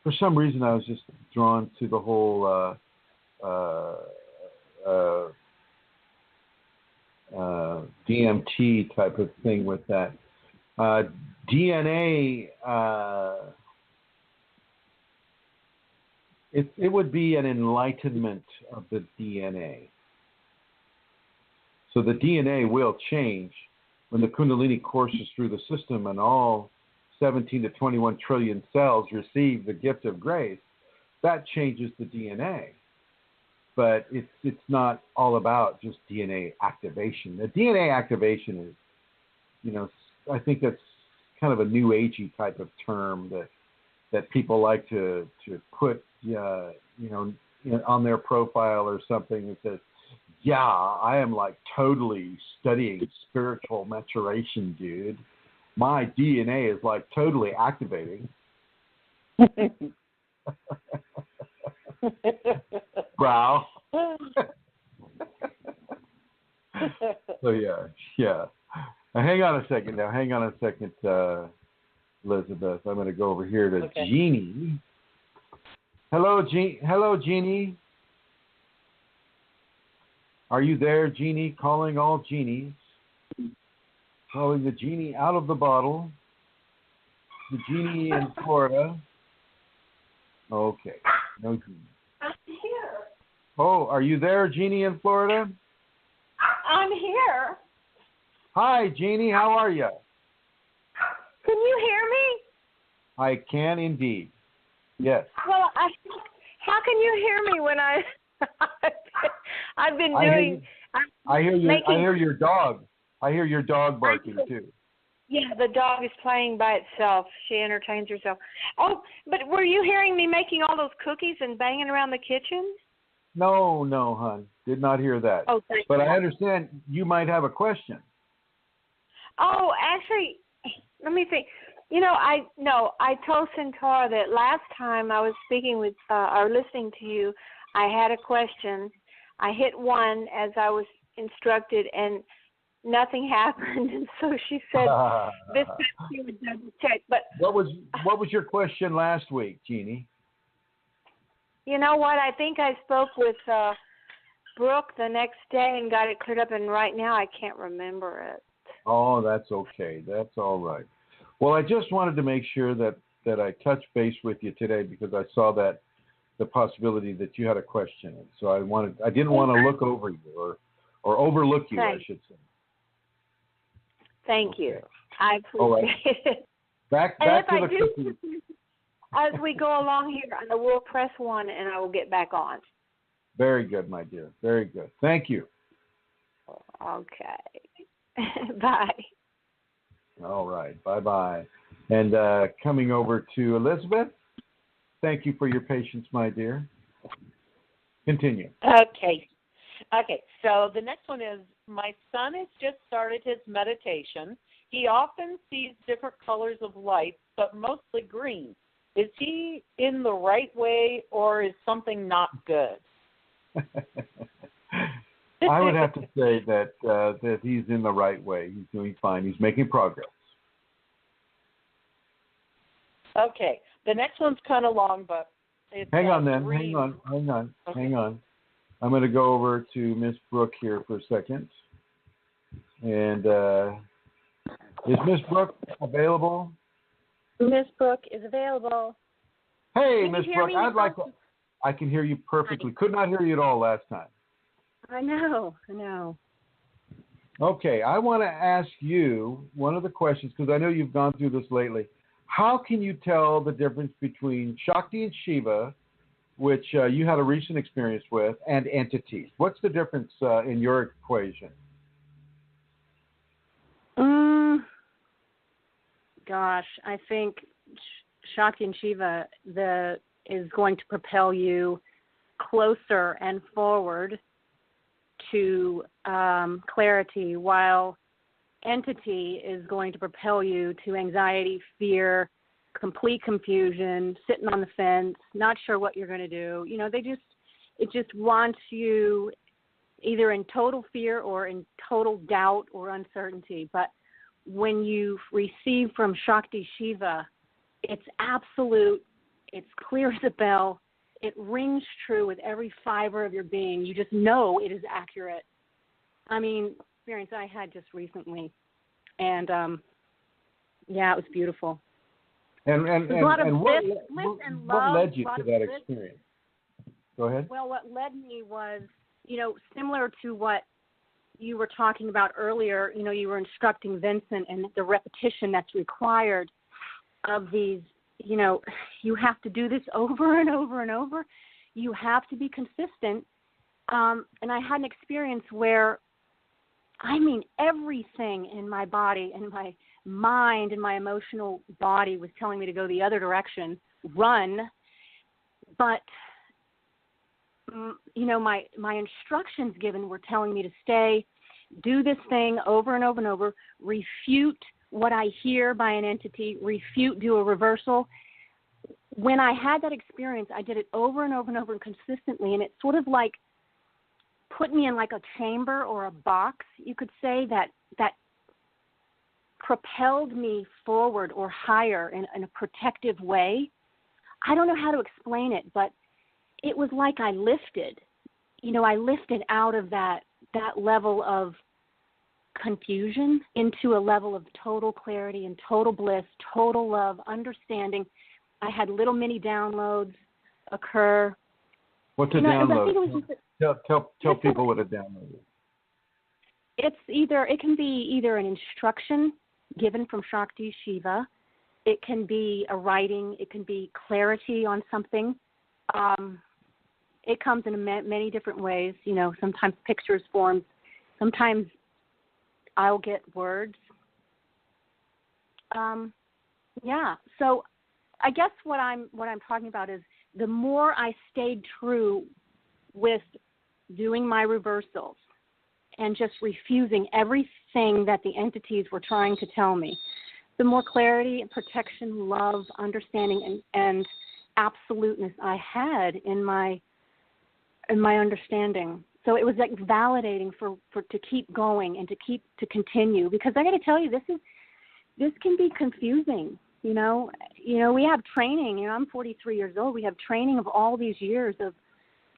For some reason, I was just drawn to the whole DMT type of thing with that. DNA, it would be an enlightenment of the DNA. So the DNA will change when the Kundalini courses through the system and all 17 to 21 trillion cells receive the gift of grace. That changes the DNA. But it's not all about just DNA activation. The DNA activation is, I think that's kind of a new agey type of term that people like to put, on their profile or something that says, yeah, I am like totally studying spiritual maturation, dude. My DNA is like totally activating. Wow. So yeah. Hang on a second now. Elizabeth. I'm going to go over here to Jeannie. Hello, Jeannie. Are you there, Jeannie? Calling all Jeannies. Calling the genie out of the bottle. The genie in Florida. Okay. No genie. I'm here. Oh, are you there, Jeannie in Florida? I'm here. Hi, Jeannie. How are you? Can you hear me? I can indeed. Yes. Well, how can you hear me when I've been doing? I hear your dog. I hear your dog barking too. Yeah, the dog is playing by itself. She entertains herself. Oh, but were you hearing me making all those cookies and banging around the kitchen? No, hon. Did not hear that. Oh, but I understand you might have a question. Oh, actually, let me think. I told Centaur that last time I was speaking with or listening to you, I had a question. I hit 1 as I was instructed, and nothing happened. And so she said this time she would double check. But what was your question last week, Jeannie? You know what? I think I spoke with Brooke the next day and got it cleared up, and right now I can't remember it. Oh, that's okay. That's all right. Well, I just wanted to make sure that I touched base with you today because I saw that the possibility that you had a question. So I didn't want to look over you or overlook you, I should say. Thank you. I appreciate it. Back to the cookie. As we go along here, I will press 1 and I will get back on. Very good, my dear. Very good. Thank you. Okay. Bye. All right. Bye-bye. And coming over to Elizabeth, thank you for your patience, my dear. Continue. Okay. So the next one is, my son has just started his meditation. He often sees different colors of light, but mostly green. Is he in the right way, or is something not good? I would have to say that he's in the right way. He's doing fine. He's making progress. Okay. The next one's kind of long, but it's hang on. Okay. Hang on. I'm going to go over to Miss Brooke here for a second. And Is Miss Brooke available? Miss Brooke is available. Hey, Miss Brooke, I'd like to. I can hear you perfectly. Could not hear you at all last time. I know. Okay, I want to ask you one of the questions, because I know you've gone through this lately. How can you tell the difference between Shakti and Shiva, which you had a recent experience with, and entities? What's the difference in your equation? Gosh, I think Shakti and Shiva is going to propel you closer and forward to clarity, while entity is going to propel you to anxiety, fear, complete confusion, sitting on the fence, not sure what you're going to do. You know, it just wants you either in total fear or in total doubt or uncertainty. But when you receive from Shakti Shiva, it's absolute, it's clear as a bell, it rings true with every fiber of your being. You just know it is accurate. I mean, experience I had just recently, and yeah, it was beautiful. And what led you to that bliss. experience? Go ahead. Well, what led me was, similar to what you were talking about earlier. You were instructing Vincent and the repetition that's required of these. You have to do this over and over and over. You have to be consistent. And I had an experience where, everything in my body and my mind and my emotional body was telling me to go the other direction, run. But, my instructions given were telling me to stay, do this thing over and over and over, refute what I hear by an entity, refute, do a reversal. When I had that experience, I did it over and over and over and consistently, and it sort of like put me in like a chamber or a box, you could say, that propelled me forward or higher in a protective way. I don't know how to explain it, but it was like I lifted. I lifted out of that level of confusion into a level of total clarity and total bliss, total love, understanding. I had little mini downloads occur. What's a download? Tell people what a download is. It can be either an instruction given from Shakti Shiva. It can be a writing. It can be clarity on something. It comes in many different ways. Sometimes pictures, forms. Sometimes I'll get words. So I guess what I'm talking about is the more I stayed true with doing my reversals and just refusing everything that the entities were trying to tell me, the more clarity and protection, love, understanding, and absoluteness I had in my understanding. So it was like validating for to keep going and to continue, because I got to tell you, this can be confusing. We have training. I'm 43 years old. We have training of all these years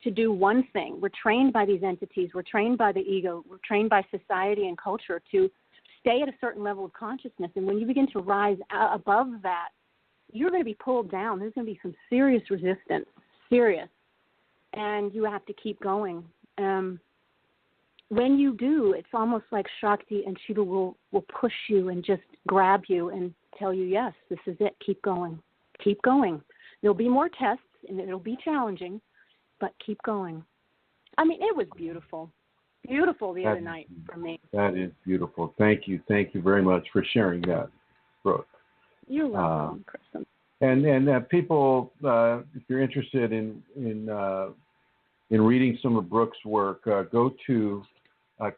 to do one thing. We're trained by these entities. We're trained by the ego. We're trained by society and culture to stay at a certain level of consciousness. And when you begin to rise above that, you're going to be pulled down. There's going to be some serious resistance, and you have to keep going. When you do, it's almost like Shakti and Shiva will push you and just grab you and tell you, yes, this is it. Keep going. Keep going. There'll be more tests, and it'll be challenging, but keep going. It was beautiful. Beautiful the other night for me. That is beautiful. Thank you. Thank you very much for sharing that, Brooke. You're welcome, Chrism. And people, if you're interested in reading some of Brooke's work, go to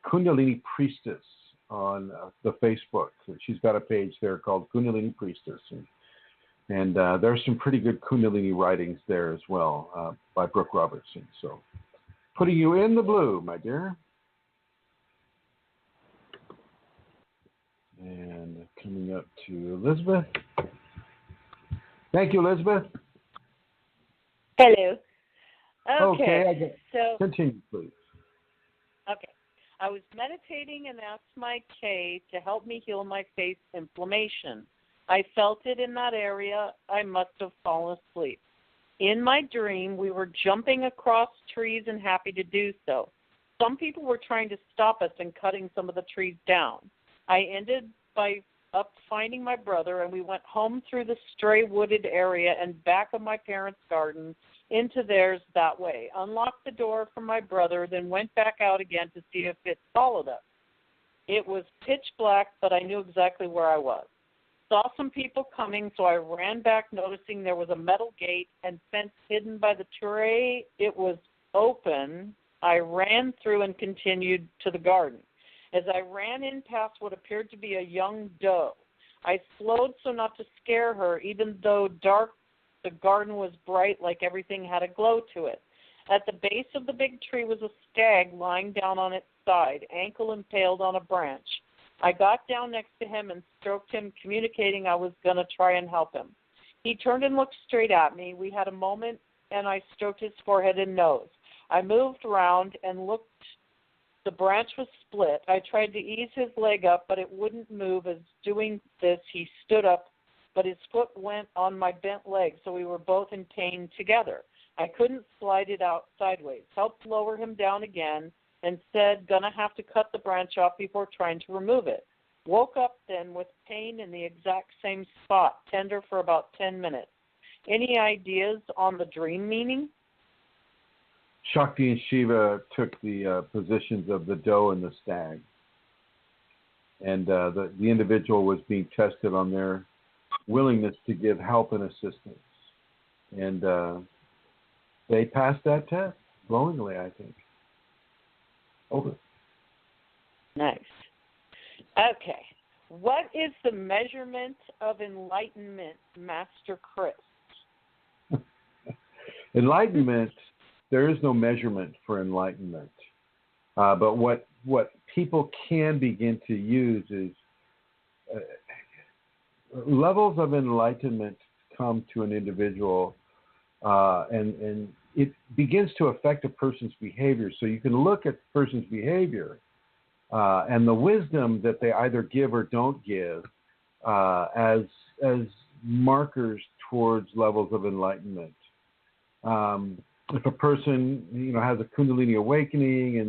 Kundalini Priestess on the Facebook. She's got a page there called Kundalini Priestess, and there's some pretty good Kundalini writings there as well by Brooke Robertson. So, putting you in the blue, my dear. And coming up to Elizabeth. Thank you, Elizabeth. Hello. Okay, continue, please. Okay. I was meditating and asked my K to help me heal my face inflammation. I felt it in that area. I must have fallen asleep. In my dream, we were jumping across trees and happy to do so. Some people were trying to stop us and cutting some of the trees down. I ended up finding my brother, and we went home through the stray wooded area and back of my parents' garden into theirs that way. Unlocked the door for my brother, then went back out again to see if it followed us. It was pitch black, but I knew exactly where I was. Saw some people coming, so I ran back, noticing there was a metal gate and fence hidden by the tree. It was open. I ran through and continued to the garden. As I ran in past what appeared to be a young doe, I slowed so not to scare her, even though dark, the garden was bright like everything had a glow to it. At the base of the big tree was a stag lying down on its side, ankle impaled on a branch. I got down next to him and stroked him, communicating I was going to try and help him. He turned and looked straight at me. We had a moment, and I stroked his forehead and nose. I moved around and looked. The branch was split. I tried to ease his leg up, but it wouldn't move. As doing this, he stood up, but his foot went on my bent leg, so we were both in pain together. I couldn't slide it out sideways. Helped lower him down again and said, gonna have to cut the branch off before trying to remove it. Woke up then with pain in the exact same spot, tender for about 10 minutes. Any ideas on the dream meaning? Shakti and Shiva took the positions of the doe and the stag. And the individual was being tested on their willingness to give help and assistance. And they passed that test glowingly, I think. Over. Nice. Okay. What is the measurement of enlightenment, Master Chris? Enlightenment, there is no measurement for enlightenment. But what people can begin to use is levels of enlightenment come to an individual and it begins to affect a person's behavior. So you can look at the person's behavior and the wisdom that they either give or don't give as markers towards levels of enlightenment. If a person, has a Kundalini awakening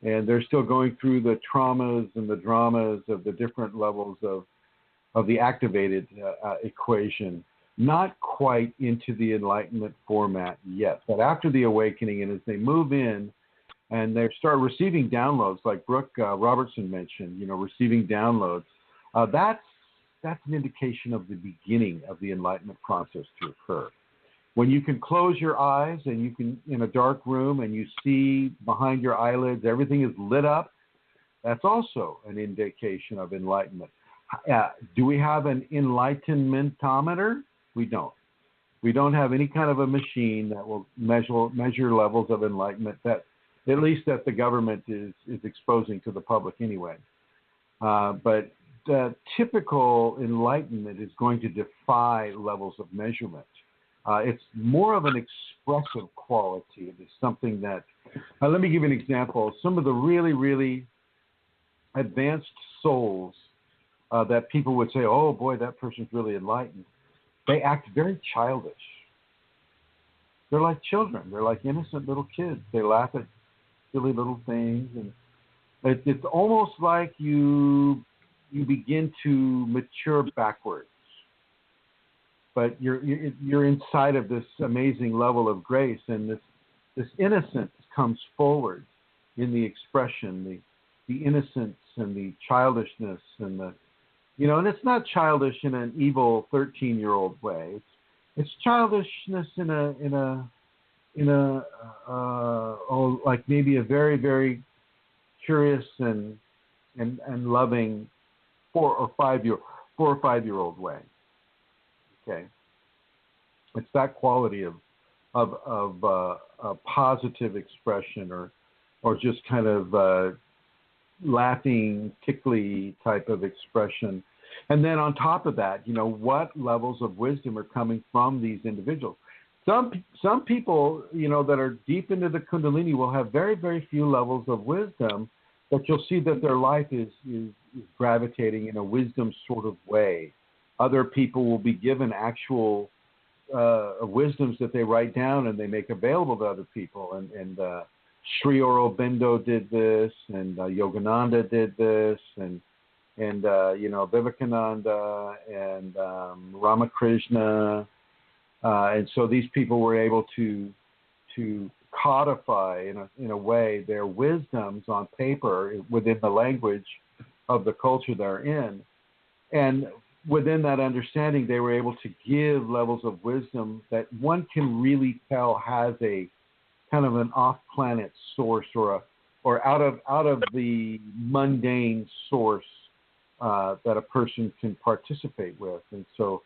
and they're still going through the traumas and the dramas of the different levels of the activated equation, not quite into the enlightenment format yet. But after the awakening and as they move in and they start receiving downloads, like Brooke Robertson mentioned, receiving downloads, that's an indication of the beginning of the enlightenment process to occur. When you can close your eyes and you can, in a dark room, and you see behind your eyelids, everything is lit up, that's also an indication of enlightenment. Do we have an enlightenmentometer? We don't. We don't have any kind of a machine that will measure levels of enlightenment, that at least that the government is exposing to the public anyway. But typical enlightenment is going to defy levels of measurement. It's more of an expressive quality. It is something that, let me give you an example. Some of the really, really advanced souls that people would say, oh boy, that person's really enlightened. They act very childish. They're like children. They're like innocent little kids. They laugh at silly little things. And it's almost like you begin to mature backwards. But you're inside of this amazing level of grace, and this innocence comes forward in the expression, the innocence and the childishness and the, and it's not childish in an evil 13-year-old way. It's childishness in a like maybe a very, very curious and loving 4 or 5-year-old way. Okay, it's that quality of a positive expression or just kind of laughing, tickly type of expression. And then on top of that, what levels of wisdom are coming from these individuals? Some people, that are deep into the Kundalini will have very, very few levels of wisdom, but you'll see that their life is gravitating in a wisdom sort of way. Other people will be given actual wisdoms that they write down and they make available to other people. And Sri Aurobindo did this, and Yogananda did this, and Vivekananda and Ramakrishna. And so these people were able to codify in a way their wisdoms on paper within the language of the culture they're in. And within that understanding, they were able to give levels of wisdom that one can really tell has a kind of an off-planet source or out of the mundane source that a person can participate with. And so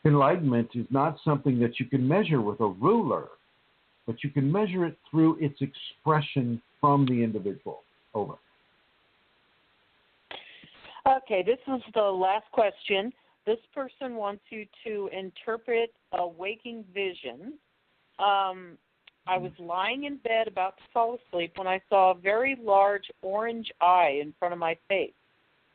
enlightenment is not something that you can measure with a ruler, but you can measure it through its expression from the individual. Over. Okay, this is the last question. This person wants you to interpret a waking vision. I was lying in bed about to fall asleep when I saw a very large orange eye in front of my face.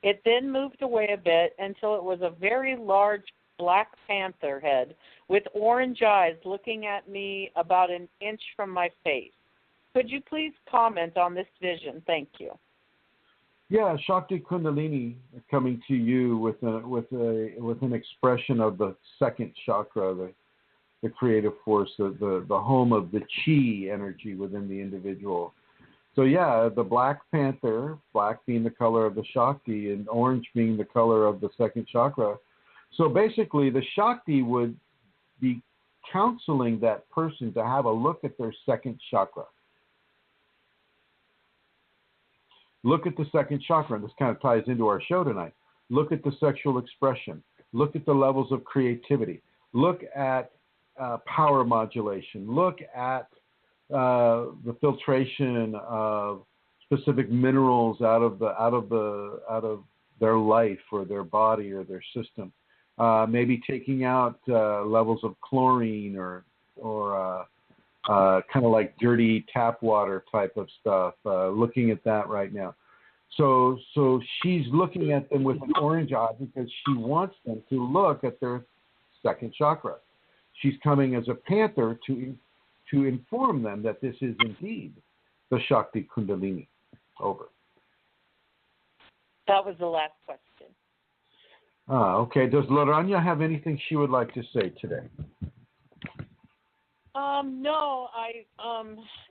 It then moved away a bit until it was a very large black panther head with orange eyes looking at me about an inch from my face. Could you please comment on this vision? Thank you. Yeah, Shakti Kundalini coming to you with an expression of the second chakra, the creative force, the home of the chi energy within the individual. So yeah, the Black Panther, black being the color of the Shakti and orange being the color of the second chakra. So basically the Shakti would be counseling that person to have a look at their second chakra. Look at the second chakra, and this kind of ties into our show tonight. Look at the sexual expression. Look at the levels of creativity. Look at power modulation. Look at the filtration of specific minerals out of their life or their body or their system. Maybe taking out levels of chlorine or kind of like dirty tap water type of stuff. Looking at that right now. So she's looking at them with an orange eye because she wants them to look at their second chakra. She's coming as a panther to inform them that this is indeed the Shakti Kundalini. Over. That was the last question. Okay. Does Loranya have anything she would like to say today? No, I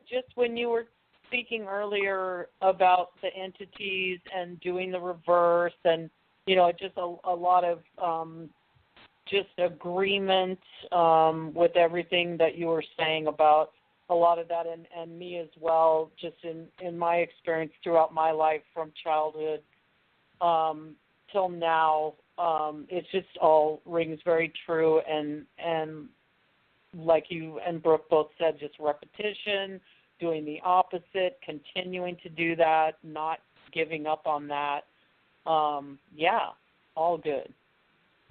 just when you were speaking earlier about the entities and doing the reverse and, just a lot of just agreement with everything that you were saying about a lot of that and me as well, just in my experience throughout my life from childhood till now, it just all rings very true and like you and Brooke both said, just repetition, doing the opposite, continuing to do that, not giving up on that. Yeah, all good.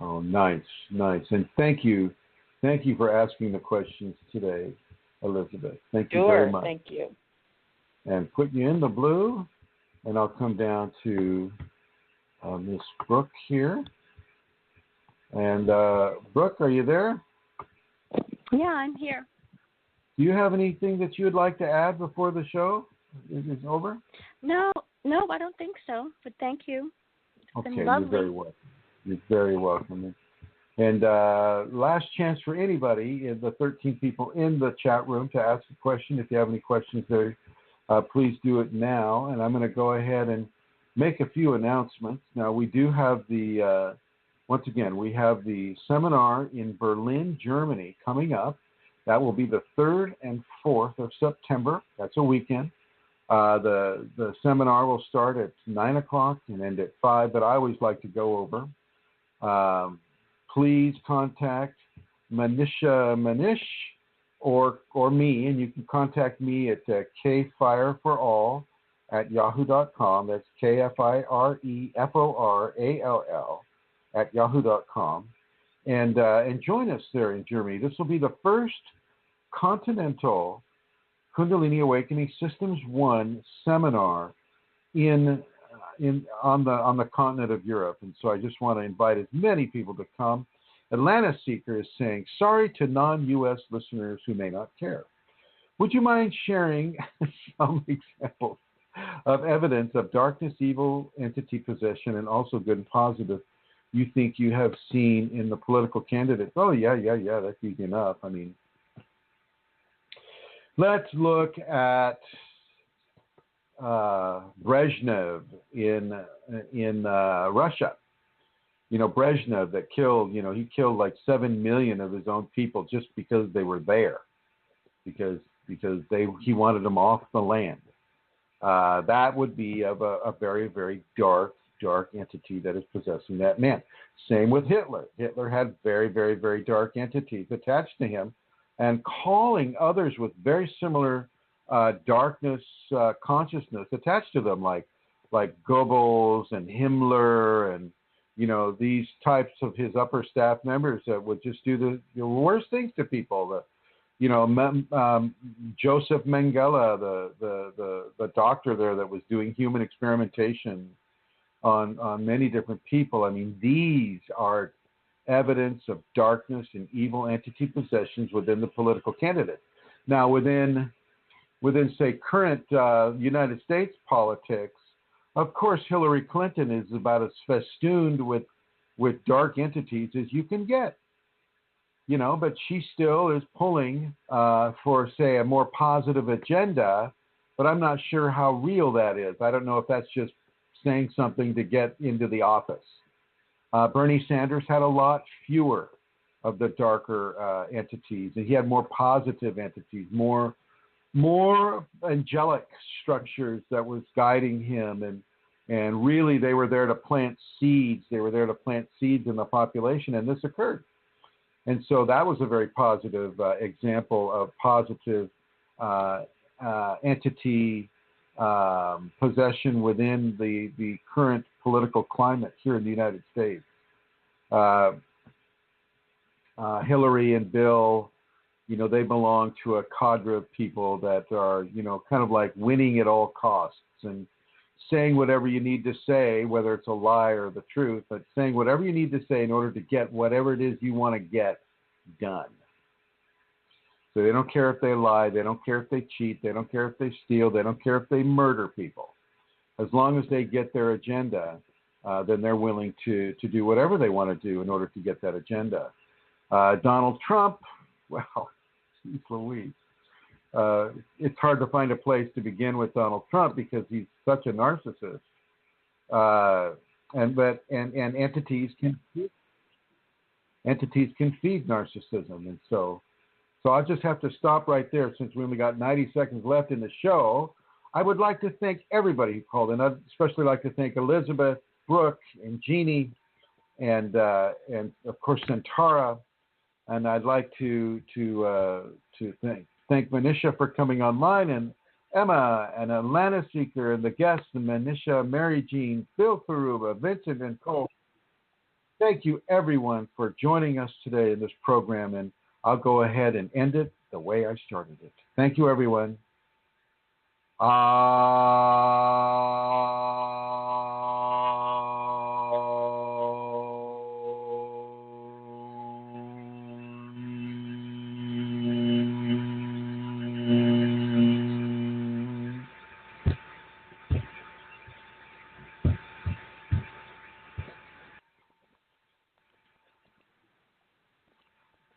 Oh, nice. And thank you for asking the questions today, Elizabeth. Thank you very much. Thank you. And put you in the blue, and I'll come down to Miss Brooke here. And Brooke, are you there? Yeah, I'm here. Do you have anything that you would like to add before the show is over? No, I don't think so. But thank you. It's been lovely. You're very welcome. You're very welcome. And last chance for anybody, the 13 people in the chat room, to ask a question. If you have any questions there, please do it now. And I'm going to go ahead and make a few announcements. Now, we do have once again, we have the seminar in Berlin, Germany coming up. That will be the 3rd and 4th of September. That's a weekend. The seminar will start at 9 o'clock and end at 5, but I always like to go over. Please contact Manish or me, and you can contact me at kfireforall @yahoo.com. That's KFIREFORALL @yahoo.com. And join us there in Germany. This will be the first continental Kundalini Awakening Systems 1 seminar on the continent of Europe, and so I just want to invite as many people to come. Atlanta Seeker is saying, sorry to non-U.S. listeners who may not care. Would you mind sharing some examples of evidence of darkness, evil, entity possession, and also good and positive you think you have seen in the political candidates? Oh, yeah, that's easy enough. I mean, let's look at Brezhnev in Russia. You know, Brezhnev that killed, he killed like 7 million of his own people just because they were there, because he wanted them off the land. That would be of a very, very dark entity that is possessing that man. Same with Hitler. Hitler had very, very, very dark entities attached to him, and calling others with very similar darkness consciousness attached to them, like Goebbels and Himmler and these types of his upper staff members that would just do the worst things to people. Joseph Mengele, the doctor there that was doing human experimentation on many different people. I mean, these are evidence of darkness and evil entity possessions within the political candidate. Now, within say current United States politics, of course, Hillary Clinton is about as festooned with dark entities as you can get, but she still is pulling for, say, a more positive agenda, but I'm not sure how real that is. I don't know if that's just saying something to get into the office. Bernie Sanders had a lot fewer of the darker entities, and he had more positive entities, more angelic structures that was guiding him, and really they were there to plant seeds. They were there to plant seeds in the population, and this occurred. And so that was a very positive example of positive entity possession within the current political climate here in the United States. Hillary and Bill, they belong to a cadre of people that are, kind of like winning at all costs and saying whatever you need to say, whether it's a lie or the truth, but saying whatever you need to say in order to get whatever it is you want to get done. So they don't care if they lie, they don't care if they cheat, they don't care if they steal, they don't care if they murder people. As long as they get their agenda, then they're willing to do whatever they want to do in order to get that agenda. Donald Trump, well, geez Louise. It's hard to find a place to begin with Donald Trump because he's such a narcissist. And entities can feed narcissism, and so I'll just have to stop right there since we only got 90 seconds left in the show. I would like to thank everybody who called in. I'd especially like to thank Elizabeth, Brooke, and Jeannie, and of course Santara. And I'd like to thank Manisha for coming online, and Emma, and Atlanta Seeker, and the guests, and Manisha, Mary Jean, Phil Faruba, Vincent, and Cole. Thank you, everyone, for joining us today in this program, and I'll go ahead and end it the way I started it. Thank you, everyone.